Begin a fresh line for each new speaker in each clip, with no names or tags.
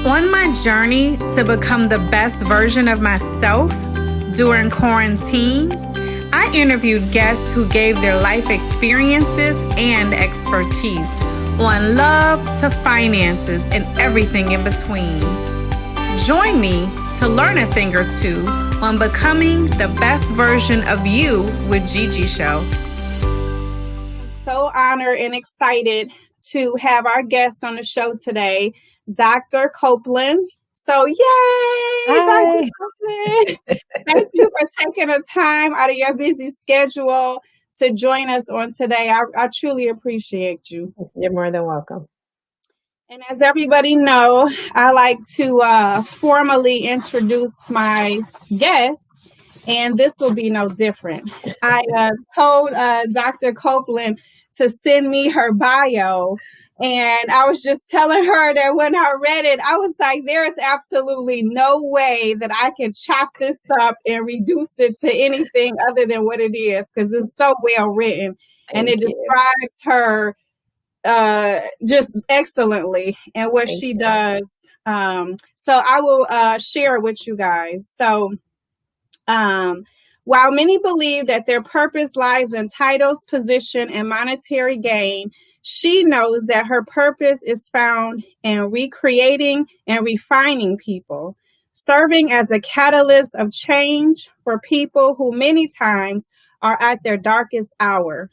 On my journey to become the best version of myself during quarantine, I interviewed guests who gave their life experiences and expertise on love to finances and everything in between. Join me to learn a thing or two on becoming the best version of you with Gigi Show. I'm so honored and excited to have our guest on the show today, Dr. Copeland. So, yay!
Hi.
Dr. Copeland. Thank you for taking the time out of your busy schedule to join us on today. I truly appreciate you.
You're more than welcome.
And as everybody know, I like to formally introduce my guest, and this will be no different. I told Dr. Copeland to send me her bio, and I was just telling her that when I read it, I was like, there is absolutely no way that I can chop this up and reduce it to anything other than what it is, because it's so well written, and it describes her just excellently and what she does. So I will share it with you guys. So while many believe that their purpose lies in titles, position, and monetary gain, she knows that her purpose is found in recreating and refining people, serving as a catalyst of change for people who many times are at their darkest hour.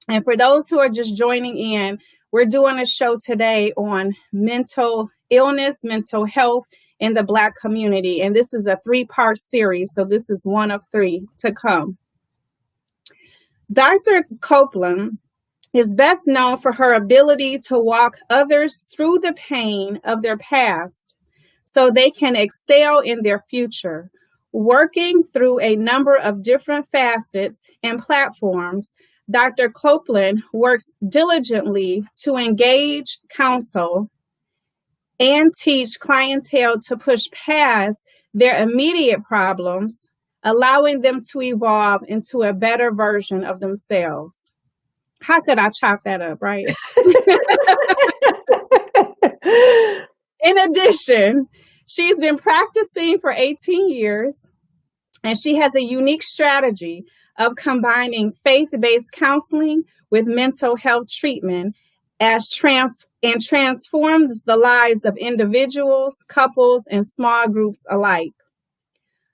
And for those who are just joining in, we're doing a show today on mental illness, mental health in the Black community. And this is a 3-part series, so this is one of 3 to come. Dr. Copeland is best known for her ability to walk others through the pain of their past so they can excel in their future, working through a number of different facets and platforms. Dr. Copeland works diligently to engage, counsel, and teach clientele to push past their immediate problems, allowing them to evolve into a better version of themselves. How could I chop that up, right? In addition, she's been practicing for 18 years, and she has a unique strategy of combining faith-based counseling with mental health treatment and transforms the lives of individuals, couples, and small groups alike.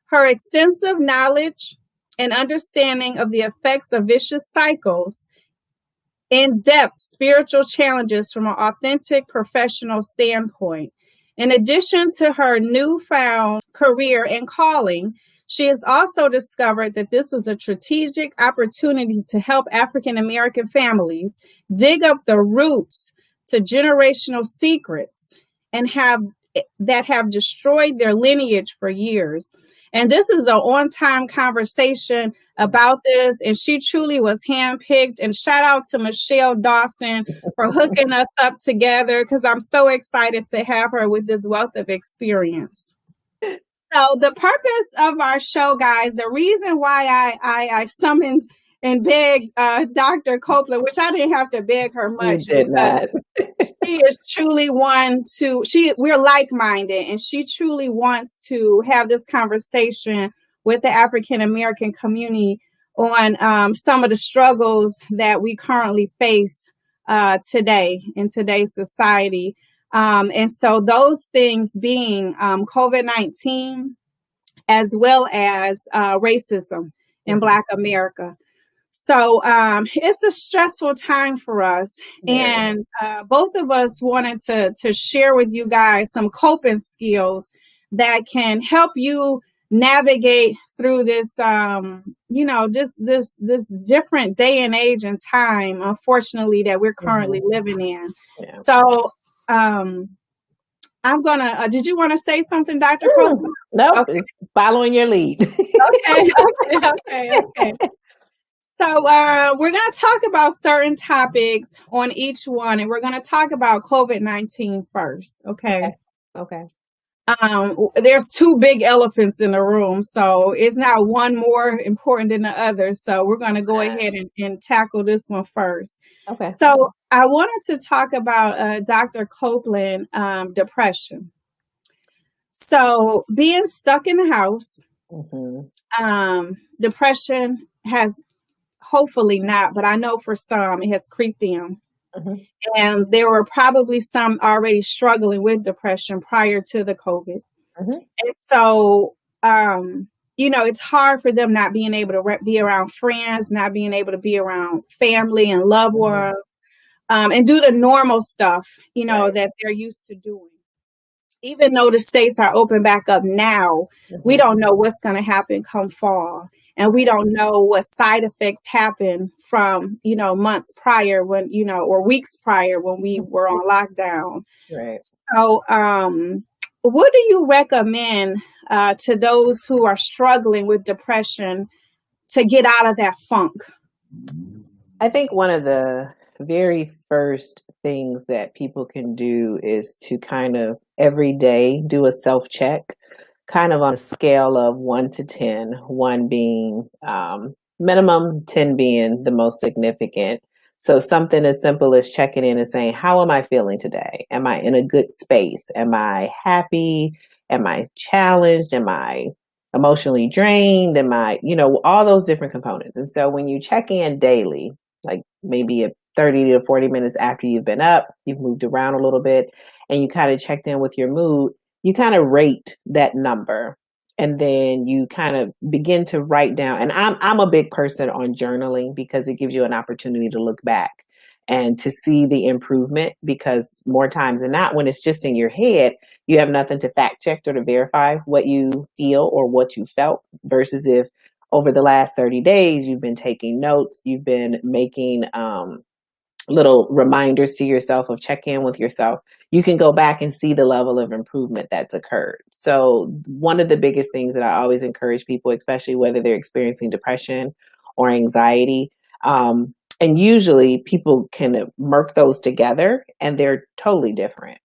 Her extensive knowledge and understanding of the effects of vicious cycles, in-depth spiritual challenges from an authentic professional standpoint. In addition to her newfound career and calling, she has also discovered that this was a strategic opportunity to help African American families dig up the roots to generational secrets and have destroyed their lineage for years. And this is an on-time conversation about this, and she truly was handpicked. And shout out to Michelle Dawson for hooking us up together, because I'm so excited to have her with this wealth of experience. So the purpose of our show, guys, the reason why I summoned and begged Dr. Copeland, which I didn't have to beg her much.
You did not.
She is truly we're like-minded, and she truly wants to have this conversation with the African American community on some of the struggles that we currently face today in today's society. And so those things being COVID-19, as well as racism in Black America. So it's a stressful time for us. Yeah. And both of us wanted to share with you guys some coping skills that can help you navigate through this, this different day and age and time, unfortunately, that we're currently living in. Yeah. So I'm gonna. Did you want to say something, Dr. Copeland?
No, okay. Following your lead.
Okay. So we're going to talk about certain topics on each one, and we're going to talk about COVID-19 first. Okay. There's 2 big elephants in the room, so it's not one more important than the other. So we're going to go ahead and tackle this one first. Okay. So I wanted to talk about Dr. Copeland, depression. So being stuck in the house,
Mhm.
depression has hopefully not, but I know for some it has creeped in.
Mhm.
And there were probably some already struggling with depression prior to the COVID.
Mhm.
And so, it's hard for them not being able to be around friends, not being able to be around family and loved
Mhm.
ones, and do the normal stuff,
Right.
that they're used to doing. Even though the states are open back up now, we
Mhm.
don't know what's going to happen come fall. And we
Right.
don't know what side effects happen from, months prior when, or weeks prior when we were on lockdown.
Right.
So, what do you recommend to those who are struggling with depression to get out of that funk?
I think one of the very first things that people can do is to kind of every day do a self check, kind of on a scale of 1 to 10, one being minimum, 10 being the most significant. So something as simple as checking in and saying, how am I feeling today? Am I in a good space? Am I happy? Am I challenged? Am I emotionally drained? Am I, all those different components. And so when you check in daily, like maybe 30 to 40 minutes after you've been up, you've moved around a little bit, and you kind of checked in with your mood, you kind of rate that number. And then you kind of begin to write down. And I'm a big person on journaling because it gives you an opportunity to look back and to see the improvement. Because more times than not, when it's just in your head, you have nothing to fact check or to verify what you feel or what you felt, versus if over the last 30 days, you've been taking notes, you've been making little reminders to yourself of check in with yourself, you can go back and see the level of improvement that's occurred. So, one of the biggest things that I always encourage people, especially whether they're experiencing depression or anxiety, and usually people can merge those together and they're totally different,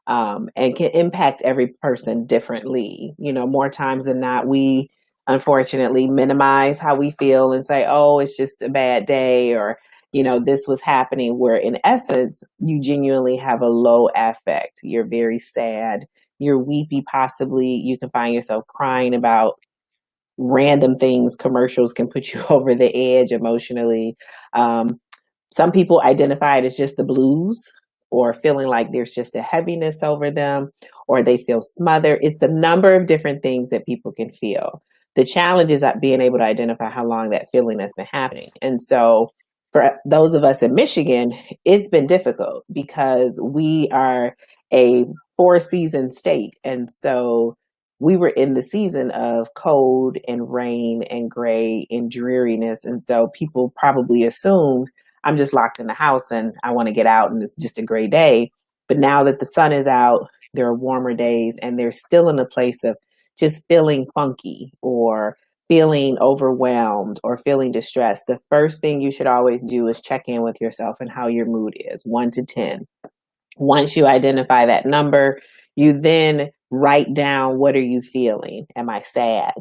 and can impact every person differently. More times than not, we unfortunately minimize how we feel and say, oh, it's just a bad day, or, this was happening, where in essence, you genuinely have a low affect. You're very sad. You're weepy, possibly. You can find yourself crying about random things. Commercials can put you over the edge emotionally. Um, some people identify it as just the blues, or feeling like there's just a heaviness over them, or they feel smothered. It's a number of different things that people can feel. The challenge is at being able to identify how long that feeling has been happening. And so for those of us in Michigan, it's been difficult because we are a 4 season state. And so we were in the season of cold and rain and gray and dreariness. And so people probably assumed I'm just locked in the house and I want to get out and it's just a gray day. But now that the sun is out, there are warmer days and they're still in a place of just feeling funky or feeling overwhelmed or feeling distressed. The first thing you should always do is check in with yourself and how your mood is, 1 to 10. Once you identify that number, you then write down, what are you feeling? Am I sad?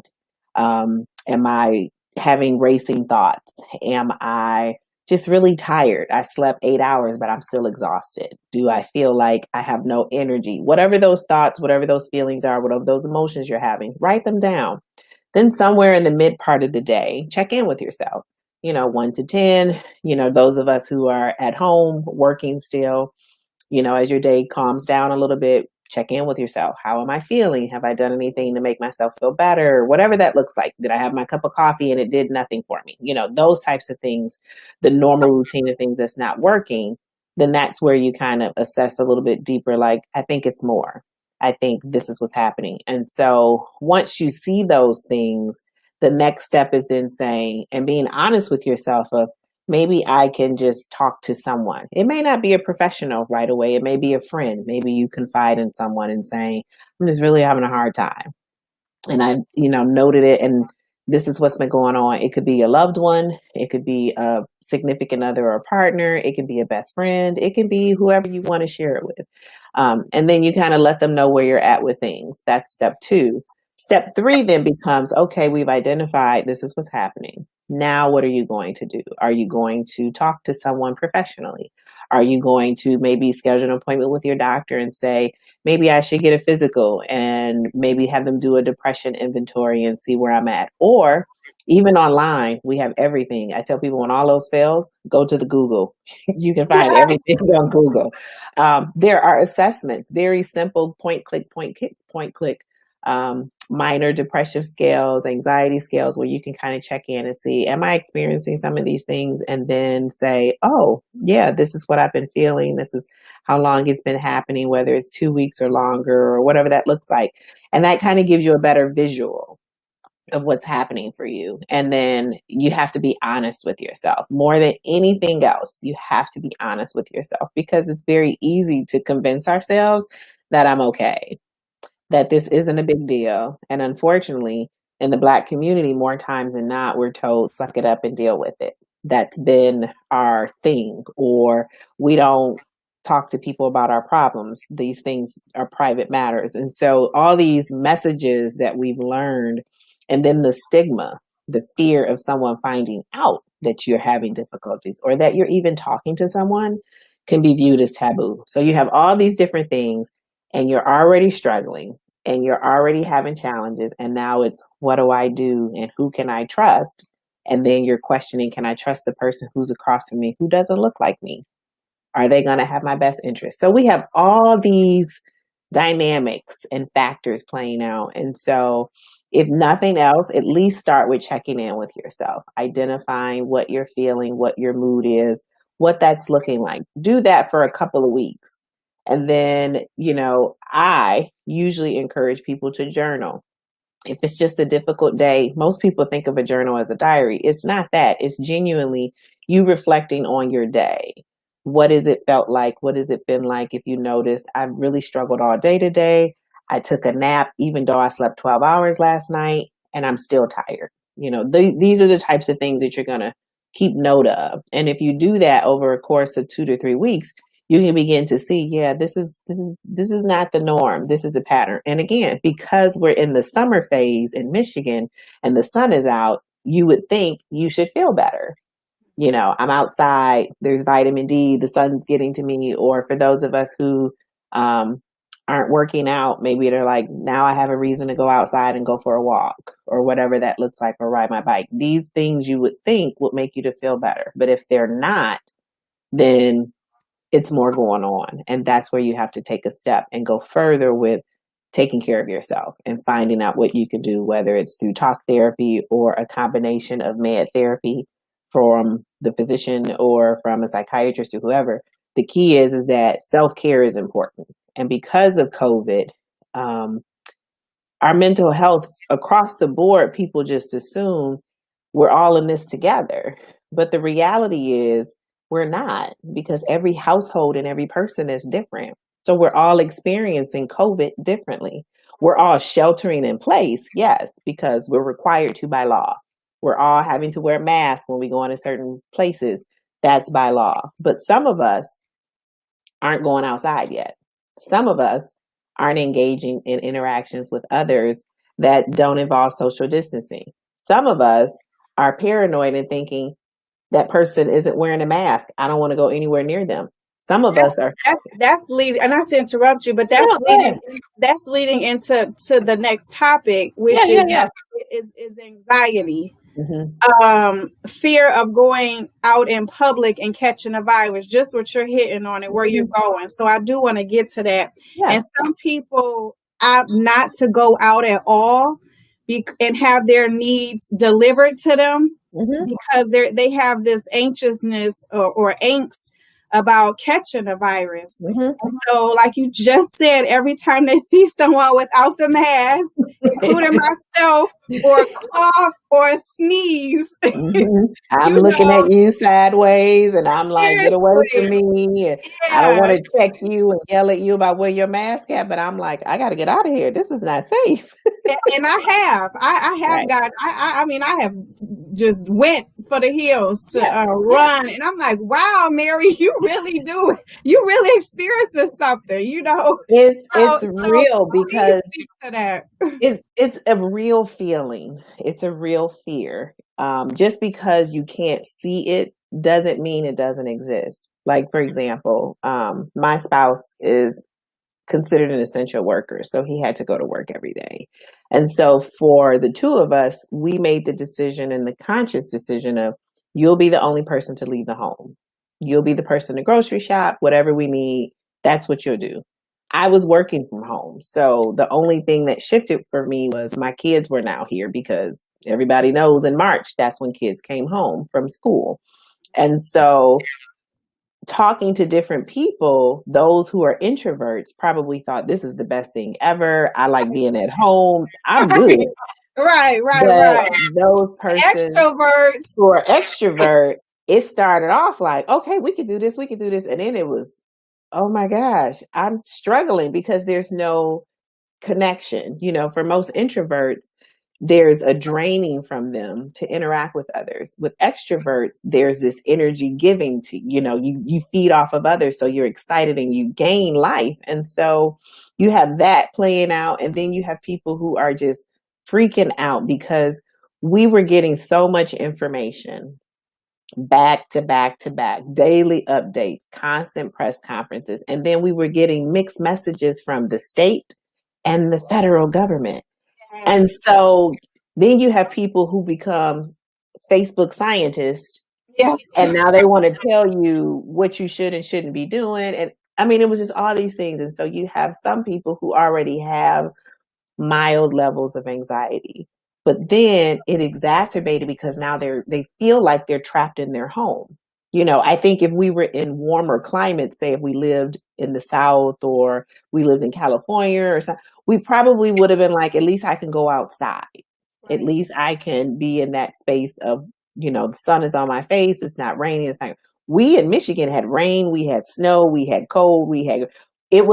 Am I having racing thoughts? Am I just really tired? I slept 8 hours, but I'm still exhausted. Do I feel like I have no energy? Whatever those thoughts, whatever those feelings are, whatever those emotions you're having, write them down. Then somewhere in the mid part of the day, check in with yourself. 1 to 10, those of us who are at home working still, as your day calms down a little bit, check in with yourself. How am I feeling? Have I done anything to make myself feel better? Whatever that looks like. Did I have my cup of coffee and it did nothing for me? Those types of things, the normal routine of things that's not working, then that's where you kind of assess a little bit deeper, like, I think it's more. I think this is what's happening. And so once you see those things, the next step is then saying and being honest with yourself of, maybe I can just talk to someone. It may not be a professional right away. It may be a friend. Maybe you confide in someone and say, I'm just really having a hard time. And I, noted it, and this is what's been going on. It could be a loved one. It could be a significant other or partner. It could be a best friend. It can be whoever you want to share it with. And then you kind of let them know where you're at with things. That's step 2. Step 3 then becomes, okay, we've identified this is what's happening. Now, what are you going to do? Are you going to talk to someone professionally? Are you going to maybe schedule an appointment with your doctor and say, maybe I should get a physical and maybe have them do a depression inventory and see where I'm at? Or even online, we have everything. I tell people when all those fails, go to the Google. You can find everything on Google. There are assessments, very simple point click, minor depressive scales, anxiety scales, where you can kind of check in and see, am I experiencing some of these things? And then say, oh, yeah, this is what I've been feeling. This is how long it's been happening, whether it's 2 weeks or longer or whatever that looks like. And that kind of gives you a better visual of what's happening for you. And then you have to be honest with yourself. More than anything else, you have to be honest with yourself, because it's very easy to convince ourselves that I'm okay, that this isn't a big deal. And unfortunately, in the Black community, more times than not, we're told, suck it up and deal with it. That's been our thing. Or we don't talk to people about our problems. These things are private matters. And so all these messages that we've learned, and then the stigma, the fear of someone finding out that you're having difficulties or that you're even talking to someone, can be viewed as taboo. So you have all these different things, and you're already struggling, and you're already having challenges. And now it's, what do I do? And who can I trust? And then you're questioning, can I trust the person who's across from me who doesn't look like me? Are they going to have my best interest? So we have all these dynamics and factors playing out. And so if nothing else, at least start with checking in with yourself, identifying what you're feeling, what your mood is, what that's looking like. Do that for a couple of weeks. And then, I usually encourage people to journal. If it's just a difficult day, most people think of a journal as a diary. It's not that. It's genuinely you reflecting on your day. What has it felt like? What has it been like? If you notice, I've really struggled all day today. I took a nap, even though I slept 12 hours last night, and I'm still tired. These are the types of things that you're going to keep note of. And if you do that over a course of 2 to 3 weeks, you can begin to see, yeah, this is not the norm. This is a pattern. And again, because we're in the summer phase in Michigan and the sun is out, you would think you should feel better. I'm outside, there's vitamin D, the sun's getting to me. Or for those of us who aren't working out, maybe they're like, now I have a reason to go outside and go for a walk or whatever that looks like, or ride my bike. These things you would think would make you to feel better. But if they're not, then it's more going on. And that's where you have to take a step and go further with taking care of yourself and finding out what you can do, whether it's through talk therapy or a combination of med therapy from the physician or from a psychiatrist or whoever. The key is that self-care is important. And because of COVID, our mental health across the board, people just assume we're all in this together. But the reality is we're not, because every household and every person is different. So we're all experiencing COVID differently. We're all sheltering in place, yes, because we're required to by law. We're all having to wear masks when we go into certain places. That's by law. But some of us aren't going outside yet. Some of us aren't engaging in interactions with others that don't involve social distancing. Some of us are paranoid and thinking that person isn't wearing a mask, I don't want to go anywhere near them. Some of us are.
That's leading, and not to interrupt you, but that's leading into the next topic, which is anxiety. Mm-hmm. Fear of going out in public and catching a virus, just what you're hitting on and where you're going. So I do want to get to that. Yeah. And some people opt not to go out at all and have their needs delivered to them. Mm-hmm. Because they have this anxiousness or angst about catching a virus. Mm-hmm. So like you just said, every time they see someone without the mask, including myself, or cough or sneeze,
I'm looking at you sideways and I'm like, get away from me. I don't want to check you and yell at you about where your mask at, but I'm like, I got to get out of here. This is not safe.
And I have right. I have just went for the hills to run. And I'm like, wow, Mary, you really experiencing something,
It's real, because it's a real feeling. It's a real fear. Just because you can't see it doesn't mean it doesn't exist. Like, for example, my spouse is considered an essential worker, so he had to go to work every day. And so for the two of us, we made the decision and the conscious decision of, you'll be the only person to leave the home. You'll be the person to grocery shop, whatever we need, that's what you'll do. I was working from home. So the only thing that shifted for me was my kids were now here, because everybody knows in March, that's when kids came home from school. And so talking to different people, those who are introverts probably thought, this is the best thing ever. I like being at home. I'm good.
Right.
But those persons
Extroverts
who are extrovert, it started off like, okay, we could do this, we could do this. And then it was, oh my gosh, I'm struggling because there's no connection. For most introverts, there's a draining from them to interact with others. With extroverts, there's this energy giving to, you feed off of others. So you're excited and you gain life. And so you have that playing out. And then you have people who are just freaking out because we were getting so much information back to back to back, daily updates, constant press conferences. And then we were getting mixed messages from the state and the federal government. And so then you have people who become Facebook scientists.
Yes.
And now they want to tell you what you should and shouldn't be doing. And I mean, it was just all these things. And so you have some people who already have mild levels of anxiety, but then it exacerbated because now they feel like they're trapped in their home. I think if we were in warmer climates, say if we lived in the South or we lived in California or something, we probably would have been like, at least I can go outside. At least I can be in that space of, the sun is on my face. It's not raining. It's not. We in Michigan had rain. We had snow. We had cold. It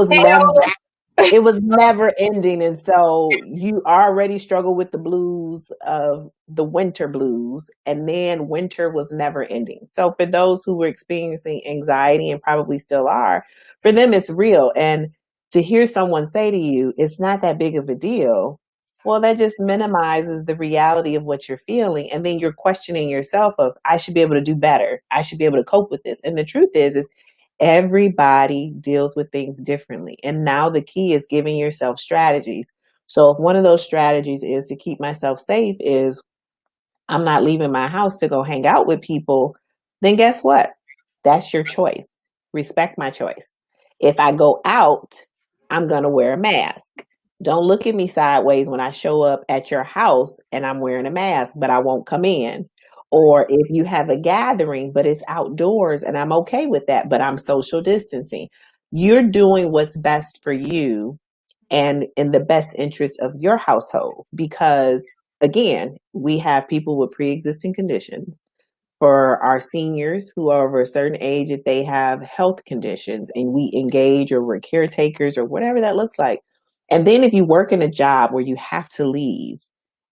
was never ending. And so you already struggle with the blues of the winter blues. And then winter was never ending. So for those who were experiencing anxiety and probably still are, for them, it's real. And to hear someone say to you, it's not that big of a deal. Well, that just minimizes the reality of what you're feeling. And then you're questioning yourself of, I should be able to do better. I should be able to cope with this. And the truth is everybody deals with things differently. And now the key is giving yourself strategies. So if one of those strategies is to keep myself safe is I'm not leaving my house to go hang out with people, then guess what? That's your choice. Respect my choice. If I go out, I'm going to wear a mask. Don't look at me sideways when I show up at your house and I'm wearing a mask, but I won't come in. Or if you have a gathering, but it's outdoors and I'm okay with that, but I'm social distancing. You're doing what's best for you and in the best interest of your household. Because again, we have people with pre-existing conditions. For our seniors who are over a certain age, if they have health conditions and we engage or we're caretakers or whatever that looks like. And then if you work in a job where you have to leave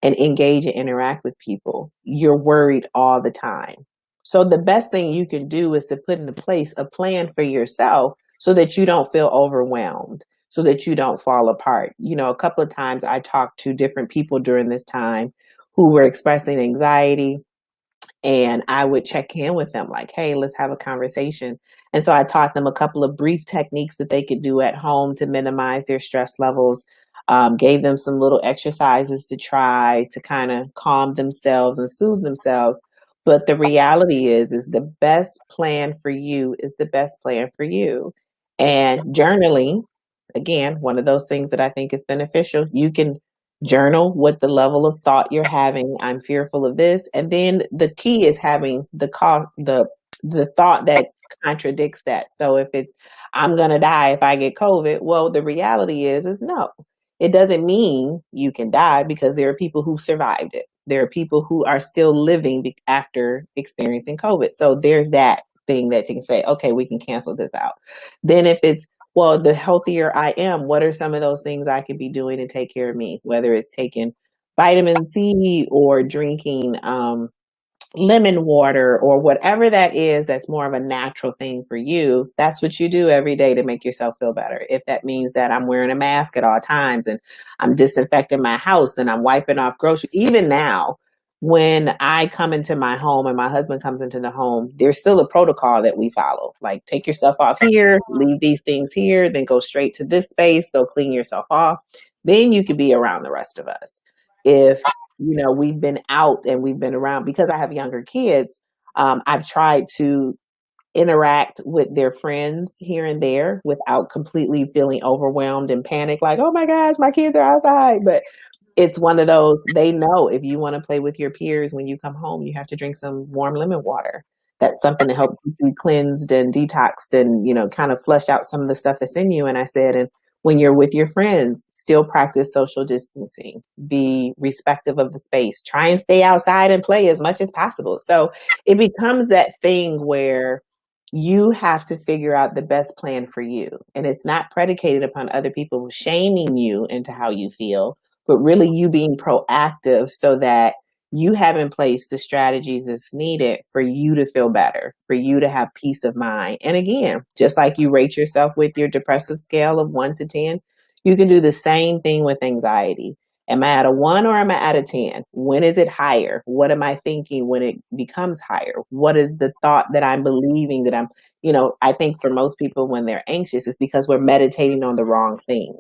and engage and interact with people, you're worried all the time. So the best thing you can do is to put into place a plan for yourself so that you don't feel overwhelmed, so that you don't fall apart. A couple of times I talked to different people during this time who were expressing anxiety, and I would check in with them like, hey, let's have a conversation. And so I taught them a couple of brief techniques that they could do at home to minimize their stress levels. Gave them some little exercises to try to kind of calm themselves and soothe themselves. But the reality is the best plan for you is the best plan for you. And journaling, again, one of those things that I think is beneficial. You can journal what the level of thought you're having. I'm fearful of this. And then the key is having the thought that contradicts that. So if it's, I'm going to die if I get COVID, well, the reality is no. It doesn't mean you can die because there are people who've survived it. There are people who are still living after experiencing COVID. So there's that thing that you can say, okay, we can cancel this out. Then if it's, well, the healthier I am, what are some of those things I could be doing to take care of me? Whether it's taking vitamin C or drinking lemon water or whatever that is, that's more of a natural thing for you. That's what you do every day to make yourself feel better. If that means that I'm wearing a mask at all times and I'm disinfecting my house and I'm wiping off groceries, even now, when I come into my home and my husband comes into the home, there's still a protocol that we follow. Like, take your stuff off here, leave these things here, then go straight to this space, go clean yourself off. Then you could be around the rest of us. If, we've been out and we've been around, because I have younger kids, I've tried to interact with their friends here and there without completely feeling overwhelmed and panic, like, oh my gosh, my kids are outside. But it's one of those, they know if you want to play with your peers when you come home, you have to drink some warm lemon water. That's something to help you be cleansed and detoxed and, kind of flush out some of the stuff that's in you. And I said, and when you're with your friends, still practice social distancing, be respectful of the space, try and stay outside and play as much as possible. So it becomes that thing where you have to figure out the best plan for you. And it's not predicated upon other people shaming you into how you feel, but really you being proactive so that you have in place the strategies that's needed for you to feel better, for you to have peace of mind. And again, just like you rate yourself with your depressive scale of 1 to 10, you can do the same thing with anxiety. Am I at a 1 or am I at a 10? When is it higher? What am I thinking when it becomes higher? What is the thought that I'm believing that I think for most people when they're anxious, it's because we're meditating on the wrong thing.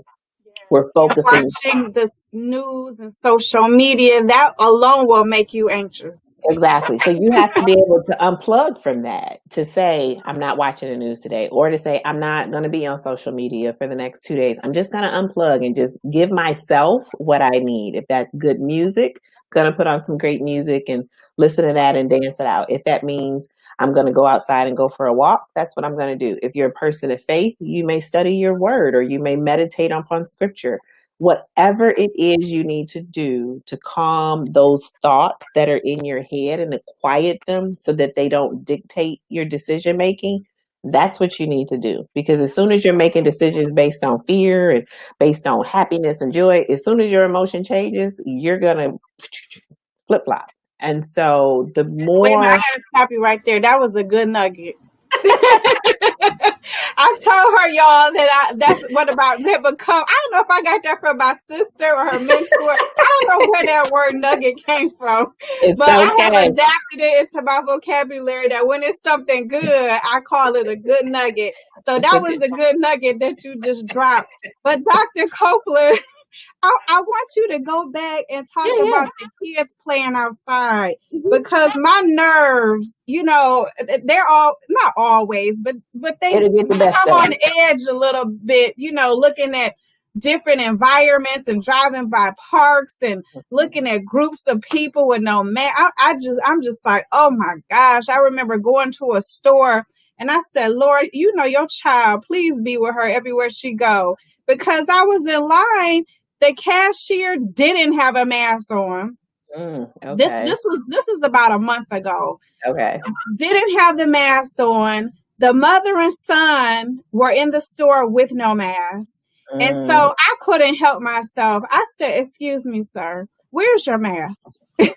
We're focusing.
Watching the news and social media, that alone will make you anxious.
Exactly. So you have to be able to unplug from that, to say, I'm not watching the news today, or to say, I'm not going to be on social media for the next 2 days. I'm just going to unplug and just give myself what I need. If that's good music, I'm going to put on some great music and listen to that and dance it out. If that means I'm going to go outside and go for a walk, that's what I'm going to do. If you're a person of faith, you may study your word or you may meditate upon scripture. Whatever it is you need to do to calm those thoughts that are in your head and to quiet them so that they don't dictate your decision making, that's what you need to do. Because as soon as you're making decisions based on fear and based on happiness and joy, as soon as your emotion changes, you're going to flip-flop. And so the more...
Wait a minute, I gotta stop you right there. That was a good nugget. I told her, y'all, that's what about that become. I don't know if I got that from my sister or her mentor. I don't know where that word nugget came from. But I have adapted it into my vocabulary that when it's something good, I call it a good nugget. So that was a good nugget that you just dropped. But Dr. Copeland, I want you to go back and talk about the kids playing outside, because my nerves, they're all not always, but they come on edge a little bit, looking at different environments and driving by parks and looking at groups of people with no man. I'm just like, oh my gosh. I remember going to a store and I said, Lord, your child, please be with her everywhere she go. Because I was in line, the cashier didn't have a mask on.
Okay.
This is about a month ago.
Okay.
Didn't have the mask on. The mother and son were in the store with no mask. And so I couldn't help myself. I said, excuse me, sir, where's your mask? Then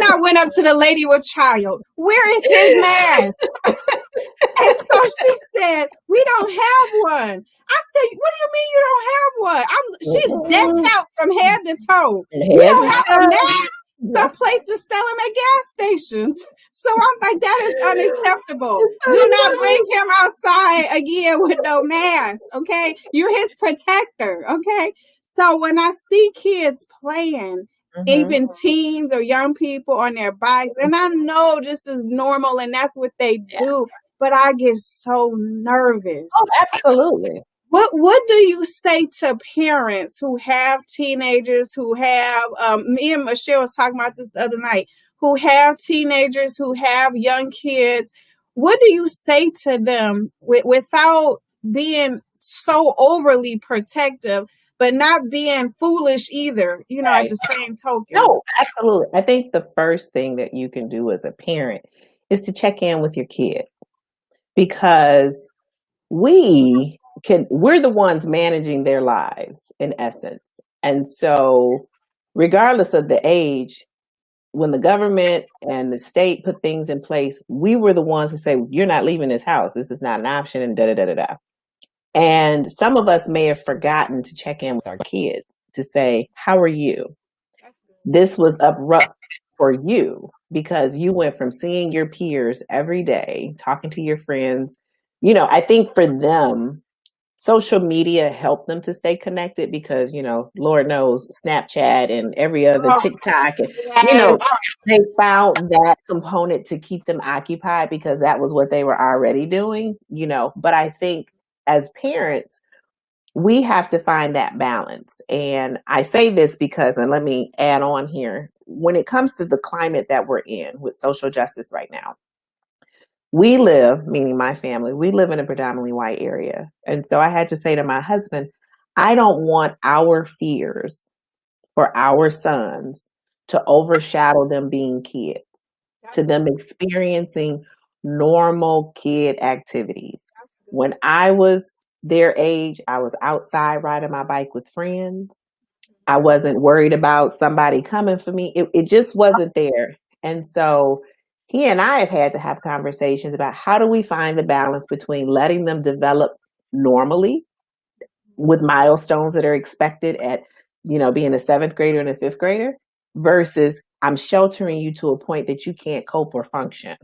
I went up to the lady with child. Where is his mask? And so she said, we don't have one. I said, what do you mean you don't have one? She's decked out from head to toe. You don't have a mask? Some places sell them at gas stations. So I'm like, that is unacceptable. Do not bring him outside again with no mask, okay? You're his protector, okay? So when I see kids playing, even teens or young people on their bikes, and I know this is normal and that's what they do, but I get so nervous.
Oh, absolutely.
What do you say to parents who have teenagers, who have, me and Michelle was talking about this the other night, who have teenagers, who have young kids? What do you say to them without being so overly protective, but not being foolish either, at the same token?
No, absolutely. I think the first thing that you can do as a parent is to check in with your kid, because we're the ones managing their lives in essence. And so regardless of the age, when the government and the state put things in place, we were the ones to say, you're not leaving this house. This is not an option, and da-da-da-da-da. And some of us may have forgotten to check in with our kids to say, how are you? This was abrupt. for you, because you went from seeing your peers every day, talking to your friends. I think for them, social media helped them to stay connected because, Lord knows Snapchat and every other
Oh,
TikTok, and,
yes.
they found that component to keep them occupied because that was what they were already doing, But I think as parents, we have to find that balance. And I say this because, and let me add on here, when it comes to the climate that we're in with social justice right now, we live, meaning my family, we live in a predominantly white area. And so I had to say to my husband, I don't want our fears for our sons to overshadow them being kids, to them experiencing normal kid activities. When I was their age, I was outside riding my bike with friends. I wasn't worried about somebody coming for me. It just wasn't there. And so he and I have had to have conversations about how do we find the balance between letting them develop normally with milestones that are expected at, being a seventh grader and a fifth grader versus I'm sheltering you to a point that you can't cope or function.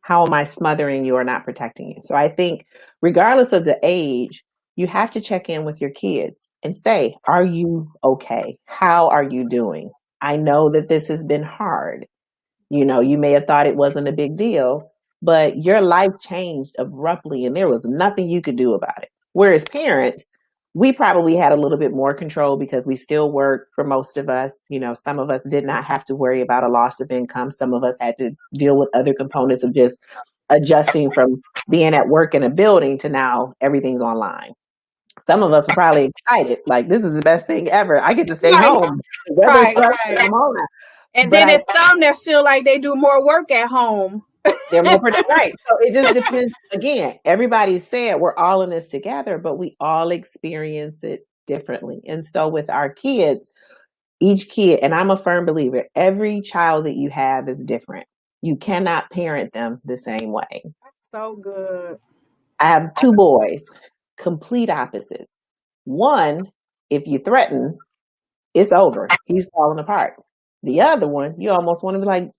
How am I smothering you or not protecting you? So I think regardless of the age, you have to check in with your kids and say, are you okay? How are you doing? I know that this has been hard. You may have thought it wasn't a big deal, but your life changed abruptly and there was nothing you could do about it. Whereas parents, we probably had a little bit more control because we still work for most of us. Some of us did not have to worry about a loss of income. Some of us had to deal with other components of just adjusting from being at work in a building to now everything's online. Some of us were probably excited, like this is the best thing ever. I get to stay
Right,
home. The weather
right,
sucks,
right.
I'm home now.
And
But
then there's some that feel like they do more work at home.
they're more right. So it just depends. Again, everybody's saying we're all in this together, but we all experience it differently. And so with our kids, each kid, and I'm a firm believer, every child that you have is different. You cannot parent them the same way.
So good.
I have two boys, complete opposites. One, if you threaten, it's over. He's falling apart. The other one, you almost want to be like,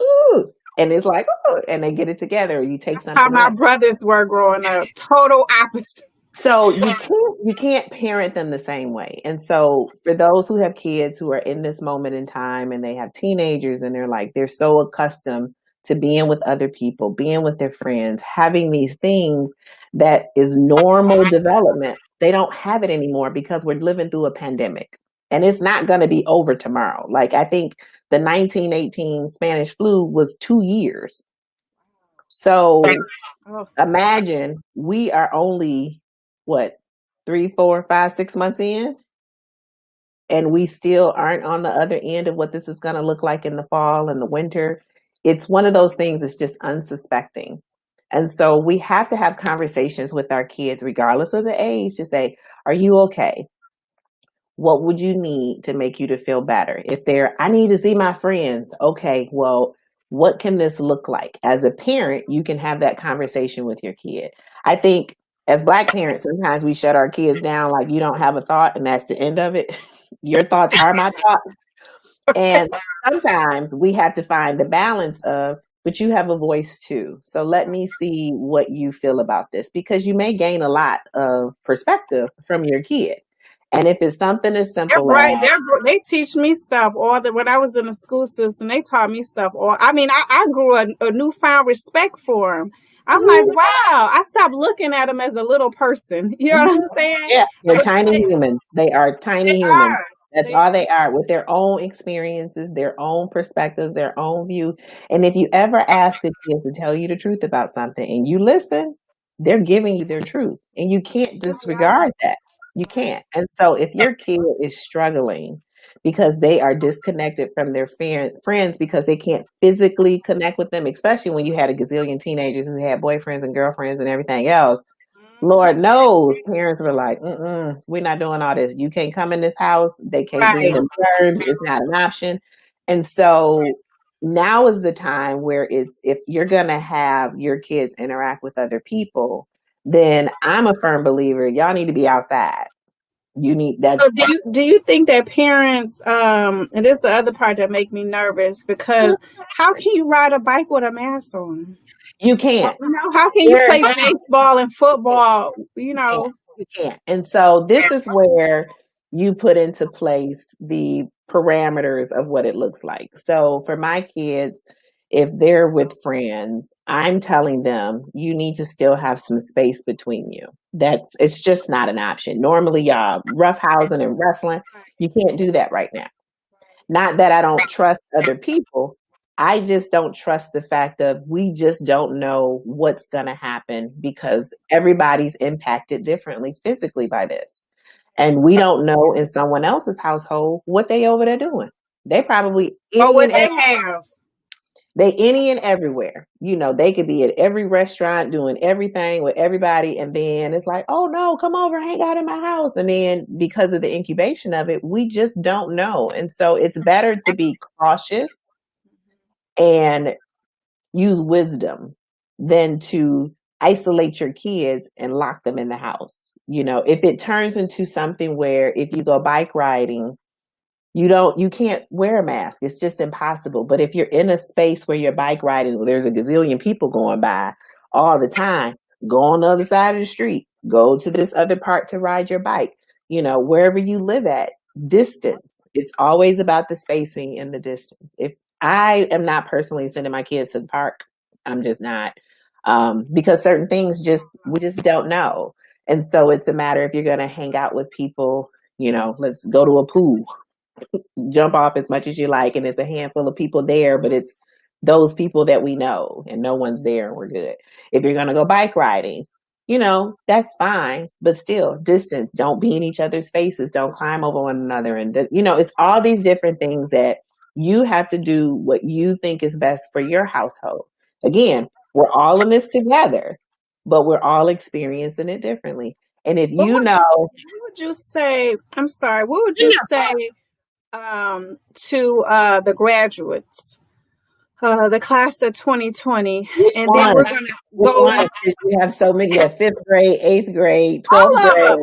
ooh. And it's like, oh, and they get it together. Or you take something.
How my brothers were growing up, total opposite.
So you can't parent them the same way. And so for those who have kids who are in this moment in time and they have teenagers and they're so accustomed to being with other people, being with their friends, having these things that is normal development, they don't have it anymore because we're living through a pandemic. And it's not going to be over tomorrow. Like I think the 1918 Spanish flu was 2 years. So imagine we are only, 3, 4, 5, 6 months in, and we still aren't on the other end of what this is going to look like in the fall and the winter. It's one of those things that's just unsuspecting. And so we have to have conversations with our kids, regardless of the age, to say, are you okay? What would you need to make you to feel better? If I need to see my friends. Okay, well, what can this look like? As a parent, you can have that conversation with your kid. I think as Black parents, sometimes we shut our kids down like you don't have a thought and that's the end of it. Your thoughts are my thoughts. And sometimes we have to find the balance of, but you have a voice too. So let me see what you feel about this, because you may gain a lot of perspective from your kid. And if it's something as simple
right,
as
they teach me stuff when I was in the school system, they taught me stuff. I grew a newfound respect for them. I'm like, wow, I stopped looking at them as a little person. You know what I'm saying?
Yeah, they're tiny humans. They are tiny humans. That's all they are, with their own experiences, their own perspectives, their own view. And if you ever ask a kid to tell you the truth about something and you listen, they're giving you their truth. And you can't disregard that. You can't. And so if your kid is struggling because they are disconnected from their friends because they can't physically connect with them, especially when you had a gazillion teenagers who had boyfriends and girlfriends and everything else, Lord knows parents were like, we're not doing all this. You can't come in this house. They can't bring them germs. It's not an option. And so now is the time where if you're going to have your kids interact with other people, then I'm a firm believer, y'all need to be outside. You need that's
So do you think that parents and this is the other part that make me nervous because how can you ride a bike with a mask on?
you can't.
You know, how can you
There
play baseball and football, you
you can't.
know?
You can't. And so this is where you put into place the parameters of what it looks like. So for my kids, if they're with friends, I'm telling them you need to still have some space between you. It's just not an option. Normally, y'all roughhousing and wrestling, you can't do that right now. Not that I don't trust other people. I just don't trust the fact of we just don't know what's going to happen because everybody's impacted differently physically by this. And we don't know in someone else's household what they over there doing. They probably
Or what they have.
they any and everywhere. You know, they could be at every restaurant doing everything with everybody. And then it's like, oh no, come over, hang out in my house. And then because of the incubation of it, we just don't know. And so it's better to be cautious and use wisdom than to isolate your kids and lock them in the house. You know, if it turns into something where if you go bike riding, you can't wear a mask. It's just impossible. But if you're in a space where you're bike riding, where there's a gazillion people going by all the time, go on the other side of the street, go to this other part to ride your bike, you know, wherever you live at, distance. It's always about the spacing and the distance. If I am not personally sending my kids to the park, I'm just not, because certain things we just don't know. And so it's a matter if you're going to hang out with people, you know, let's go to a pool, jump off as much as you like, and it's a handful of people there, but it's those people that we know and no one's there and we're good. If you're going to go bike riding, you know, that's fine, but still distance, don't be in each other's faces, don't climb over one another. And, you know, it's all these different things that you have to do what you think is best for your household. Again, we're all in this together, but we're all experiencing it differently. And if
What
you
would
know,
what would you say? I'm sorry. What would you say to the graduates, the class of 2020,
which
and then
one?
we're gonna
Which
go
one?
into
Because you have so many of 5th grade, 8th grade,
all
12th
of
grade.
them.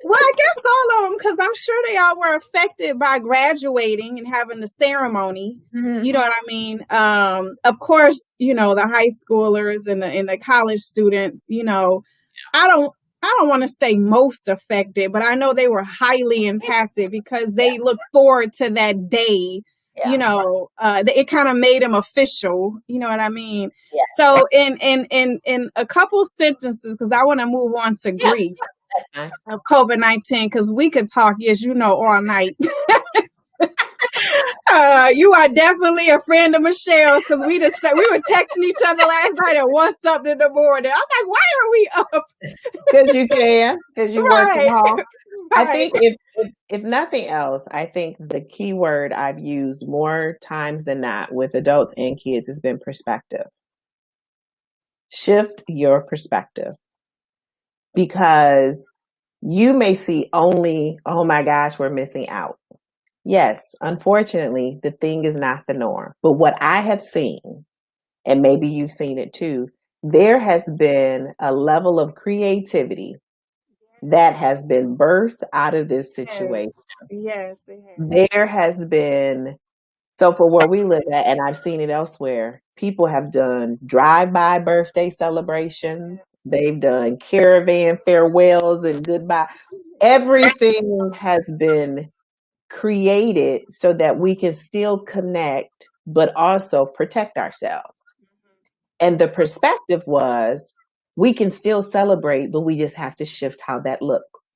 Well, I guess all of them, because I'm sure they all were affected by graduating and having the ceremony.
Mhm.
You know what I mean? Of course, you know, the high schoolers and the college students. You know, I don't want to say most affected, but I know they were highly impacted because they look forward to that day. You
Yeah.
know, it kind of made them official. You know what I mean?
Yeah.
So in a couple sentences, because I want to move on to grief
That's fine.
of COVID-19, because we could talk, as you know, all night. You are definitely a friend of Michelle's, because we were texting each other last night at 1 something in the morning. I'm like, why are we up?
Because you can, because you work from
Right.
home. I
Right.
think if nothing else, I think the key word I've used more times than not with adults and kids has been perspective. Shift your perspective, because you may see only, oh my gosh, we're missing out. Yes, unfortunately, the thing is not the norm. But what I have seen, and maybe you've seen it too, there has been a level of creativity that has been birthed out of this situation.
Yes, it has.
There has been, so for where we live at, and I've seen it elsewhere, people have done drive-by birthday celebrations. They've done caravan farewells and goodbye. Everything has been created so that we can still connect, but also protect ourselves. And the perspective was, we can still celebrate, but we just have to shift how that looks.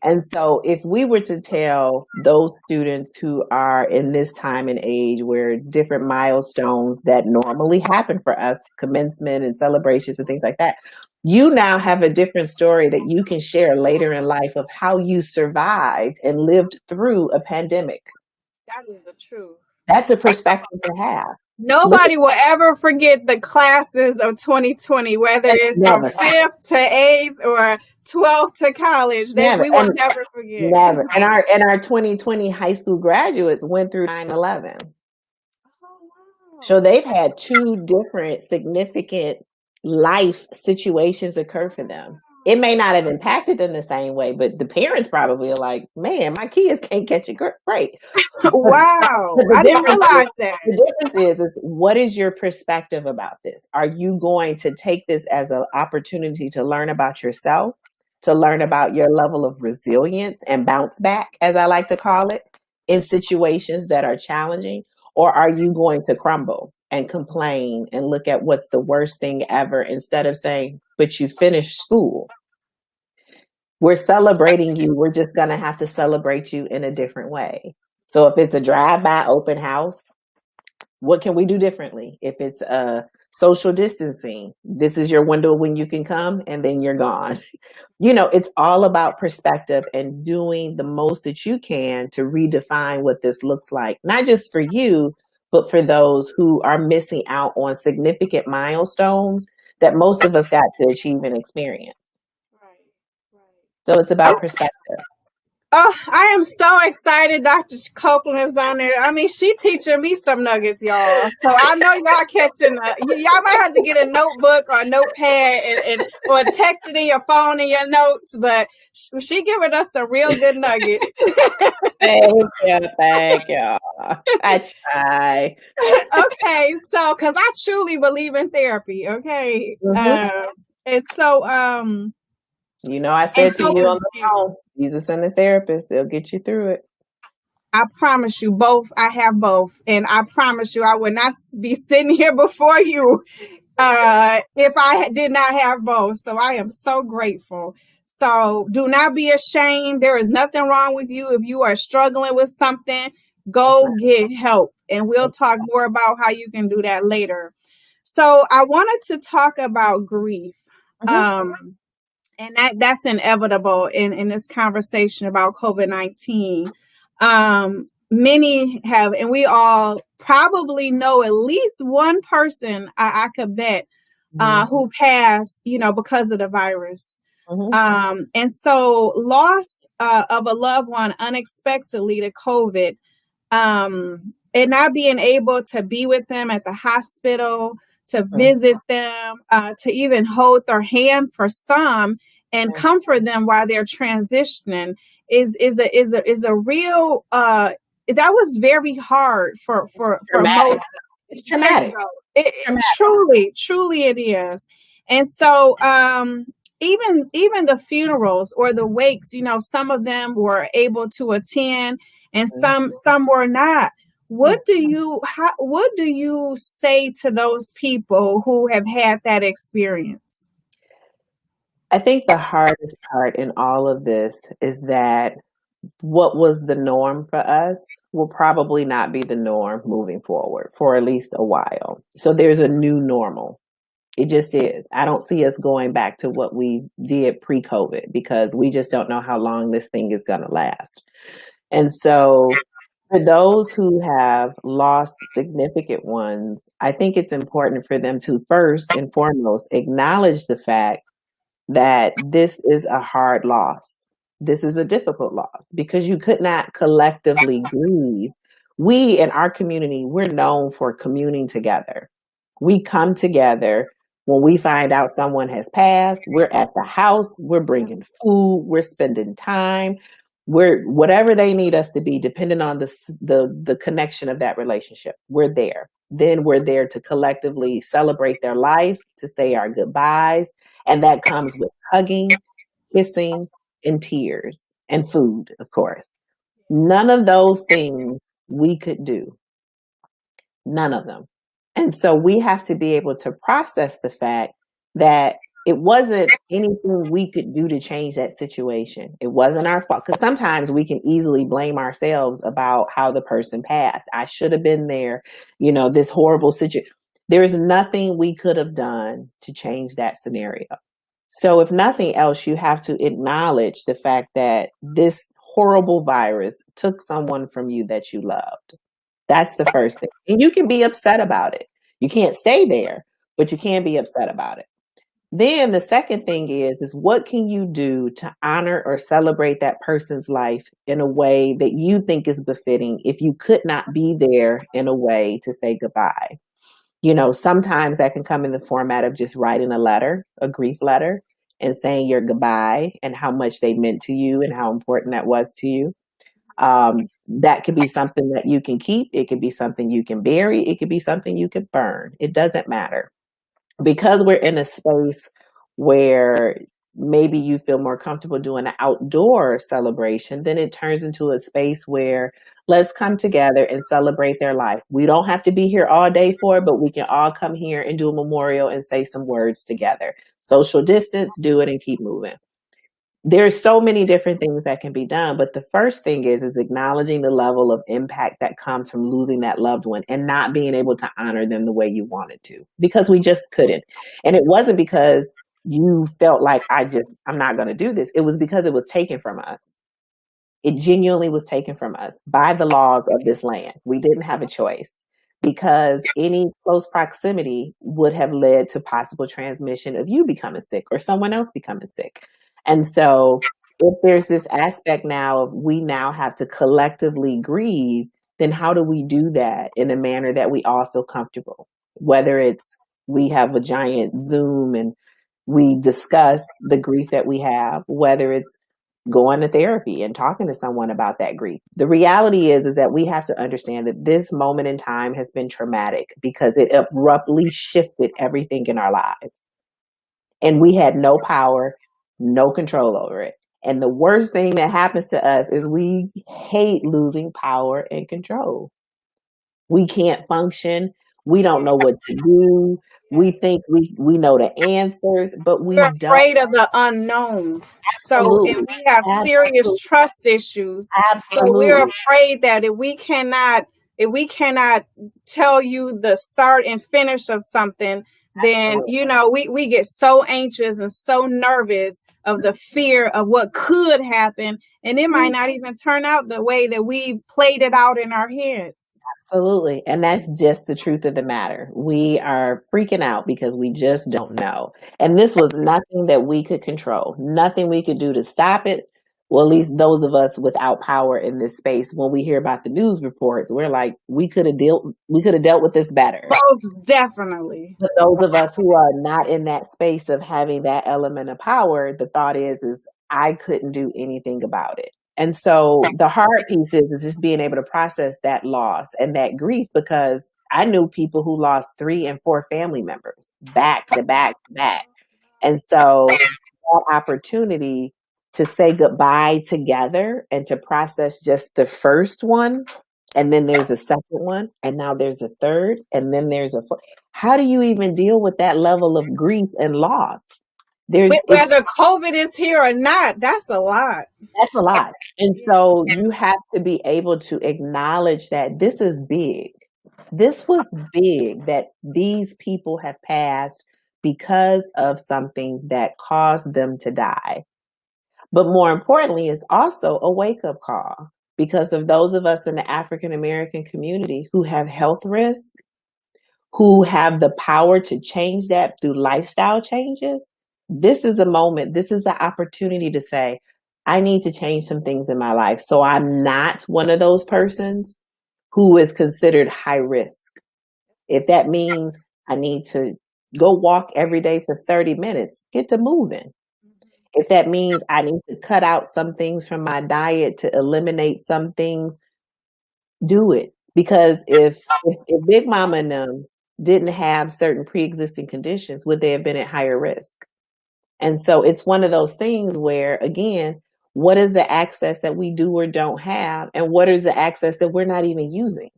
And so if we were to tell those students who are in this time and age where different milestones that normally happen for us, commencement and celebrations and things like that, you now have a different story that you can share later in life of how you survived and lived through a pandemic.
That is the truth.
That's a perspective to have.
Nobody will ever forget the classes of 2020, whether it's from 5th to 8th or 12th to college. We will never forget.
Never. And our 2020 high school graduates went through 9/11.
Oh, wow.
So they've had 2 different significant life situations occur for them. It may not have impacted them the same way, but the parents probably are like, man, my kids can't catch a break.
Wow.
But the
I didn't
difference is,
realize that.
what is your perspective about this? Are you going to take this as an opportunity to learn about yourself, to learn about your level of resilience and bounce back, as I like to call it, in situations that are challenging? Or are you going to crumble and complain and look at what's the worst thing ever instead of saying, but you finished school? We're celebrating you. We're just going to have to celebrate you in a different way. So if it's a drive-by open house, what can we do differently? If it's social distancing, this is your window when you can come and then you're gone. It's all about perspective and doing the most that you can to redefine what this looks like, not just for you, but for those who are missing out on significant milestones that most of us got to achieve and experience. So it's about perspective.
Oh, I am so excited Dr. Copeland is on there. I mean, she teaching me some nuggets, y'all. So I know y'all catching y'all might have to get a notebook or a notepad or text it in your phone in your notes, but she giving us some real good nuggets.
Thank you. I try.
Okay, so because I truly believe in therapy, okay? And so
I said to you on the phone, Jesus and the therapist, they'll get you through it.
I promise you both. I have both. And I promise you I would not be sitting here before you if I did not have both. So I am so grateful. So do not be ashamed. There is nothing wrong with you. If you are struggling with something, go get help. And we'll talk more about how you can do that later. So I wanted to talk about grief. And that's inevitable in this conversation about COVID-19. Many have, and we all probably know at least one person, I could bet, who passed, because of the virus. And so loss of a loved one unexpectedly to COVID, and not being able to be with them at the hospital, to visit them, to even hold their hand for some and comfort them while they're transitioning is a real that was very hard for most.
It's traumatic.
Truly it is. And so even the funerals or the wakes, some of them were able to attend and some were not. What do you say to those people who have had that experience?
I think the hardest part in all of this is that what was the norm for us will probably not be the norm moving forward for at least a while. So there's a new normal. It just is. I don't see us going back to what we did pre-COVID because we just don't know how long this thing is going to last. And so for those who have lost significant ones, I think it's important for them to first and foremost acknowledge the fact that this is a hard loss. This is a difficult loss because you could not collectively grieve. We in our community, we're known for communing together. We come together when we find out someone has passed. We're at the house. We're bringing food. We're spending time. We're whatever they need us to be, depending on the connection of that relationship. We're there. Then we're there to collectively celebrate their life, to say our goodbyes. And that comes with hugging, kissing, and tears, and food, of course. None of those things we could do. None of them. And so we have to be able to process the fact that it wasn't anything we could do to change that situation. It wasn't our fault. Because sometimes we can easily blame ourselves about how the person passed. I should have been there, this horrible situation. There's nothing we could have done to change that scenario. So if nothing else, you have to acknowledge the fact that this horrible virus took someone from you that you loved. That's the first thing. And you can be upset about it. You can't stay there, but you can be upset about it. Then the second thing is what can you do to honor or celebrate that person's life in a way that you think is befitting if you could not be there in a way to say goodbye? Sometimes that can come in the format of just writing a letter, a grief letter, and saying your goodbye and how much they meant to you and how important that was to you. That could be something that you can keep. It could be something you can bury. It could be something you could burn. It doesn't matter. Because we're in a space where maybe you feel more comfortable doing an outdoor celebration, then it turns into a space where let's come together and celebrate their life. We don't have to be here all day for it, but we can all come here and do a memorial and say some words together. Social distance, do it and keep moving. There's so many different things that can be done, but the first thing is acknowledging the level of impact that comes from losing that loved one and not being able to honor them the way you wanted to, because we just couldn't. And it wasn't because you felt like I'm not going to do this. It was because it was taken from us. It genuinely was taken from us by the laws of this land. We didn't have a choice, because any close proximity would have led to possible transmission of you becoming sick or someone else becoming sick. And so if there's this aspect now of we now have to collectively grieve, then how do we do that in a manner that we all feel comfortable? Whether it's we have a giant Zoom and we discuss the grief that we have, whether it's going to therapy and talking to someone about that grief. The reality is that we have to understand that this moment in time has been traumatic because it abruptly shifted everything in our lives. And we had no power, no control over it. And the worst thing that happens to us is we hate losing power and control. We can't function. We don't know what to do. We think we know the answers, but we
We're
don't.
afraid of the unknown. So
Absolutely.
if we have serious
Absolutely.
trust issues, so
Absolutely.
we're afraid that if we cannot tell you the start and finish of something, then we get so anxious and so nervous of the fear of what could happen, and it might not even turn out the way that we played it out in our heads.
Absolutely. And that's just the truth of the matter. We are freaking out because we just don't know. And this was nothing that we could control, nothing we could do to stop it. Well, at least those of us without power in this space, when we hear about the news reports, we're like, we could have dealt with this better.
Most definitely.
But those of us who are not in that space of having that element of power, the thought is I couldn't do anything about it. And so the hard piece is just being able to process that loss and that grief, because I knew people who lost 3 and 4 family members back to back to back. And so that opportunity to say goodbye together and to process just the first one, and then there's a second one, and now there's a third, and then there's a fourth. How do you even deal with that level of grief and loss?
Whether COVID is here or not, that's a lot.
That's a lot. And so you have to be able to acknowledge that this is big. This was big, that these people have passed because of something that caused them to die. But more importantly, it's also a wake-up call, because of those of us in the African American community who have health risk, who have the power to change that through lifestyle changes. This is a moment, this is the opportunity to say, I need to change some things in my life. So I'm not one of those persons who is considered high risk. If that means I need to go walk every day for 30 minutes, get to moving. If that means I need to cut out some things from my diet to eliminate some things, do it. Because if Big Mama and them didn't have certain pre-existing conditions, would they have been at higher risk? And so it's one of those things where, again, what is the access that we do or don't have? And what is the access that we're not even using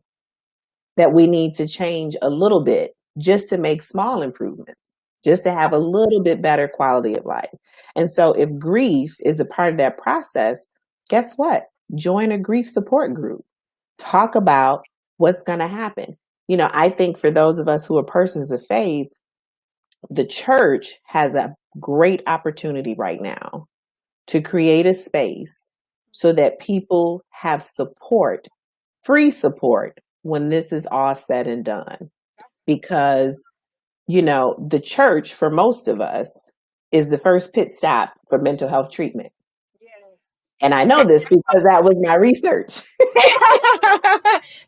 that we need to change a little bit just to make small improvements, just to have a little bit better quality of life? And so if grief is a part of that process, guess what? Join a grief support group. Talk about what's going to happen. I think for those of us who are persons of faith, the church has a great opportunity right now to create a space so that people have support, free support, when this is all said and done. Because, the church, for most of us, is the first pit stop for mental health treatment.
Yes.
And I know this because that was my research.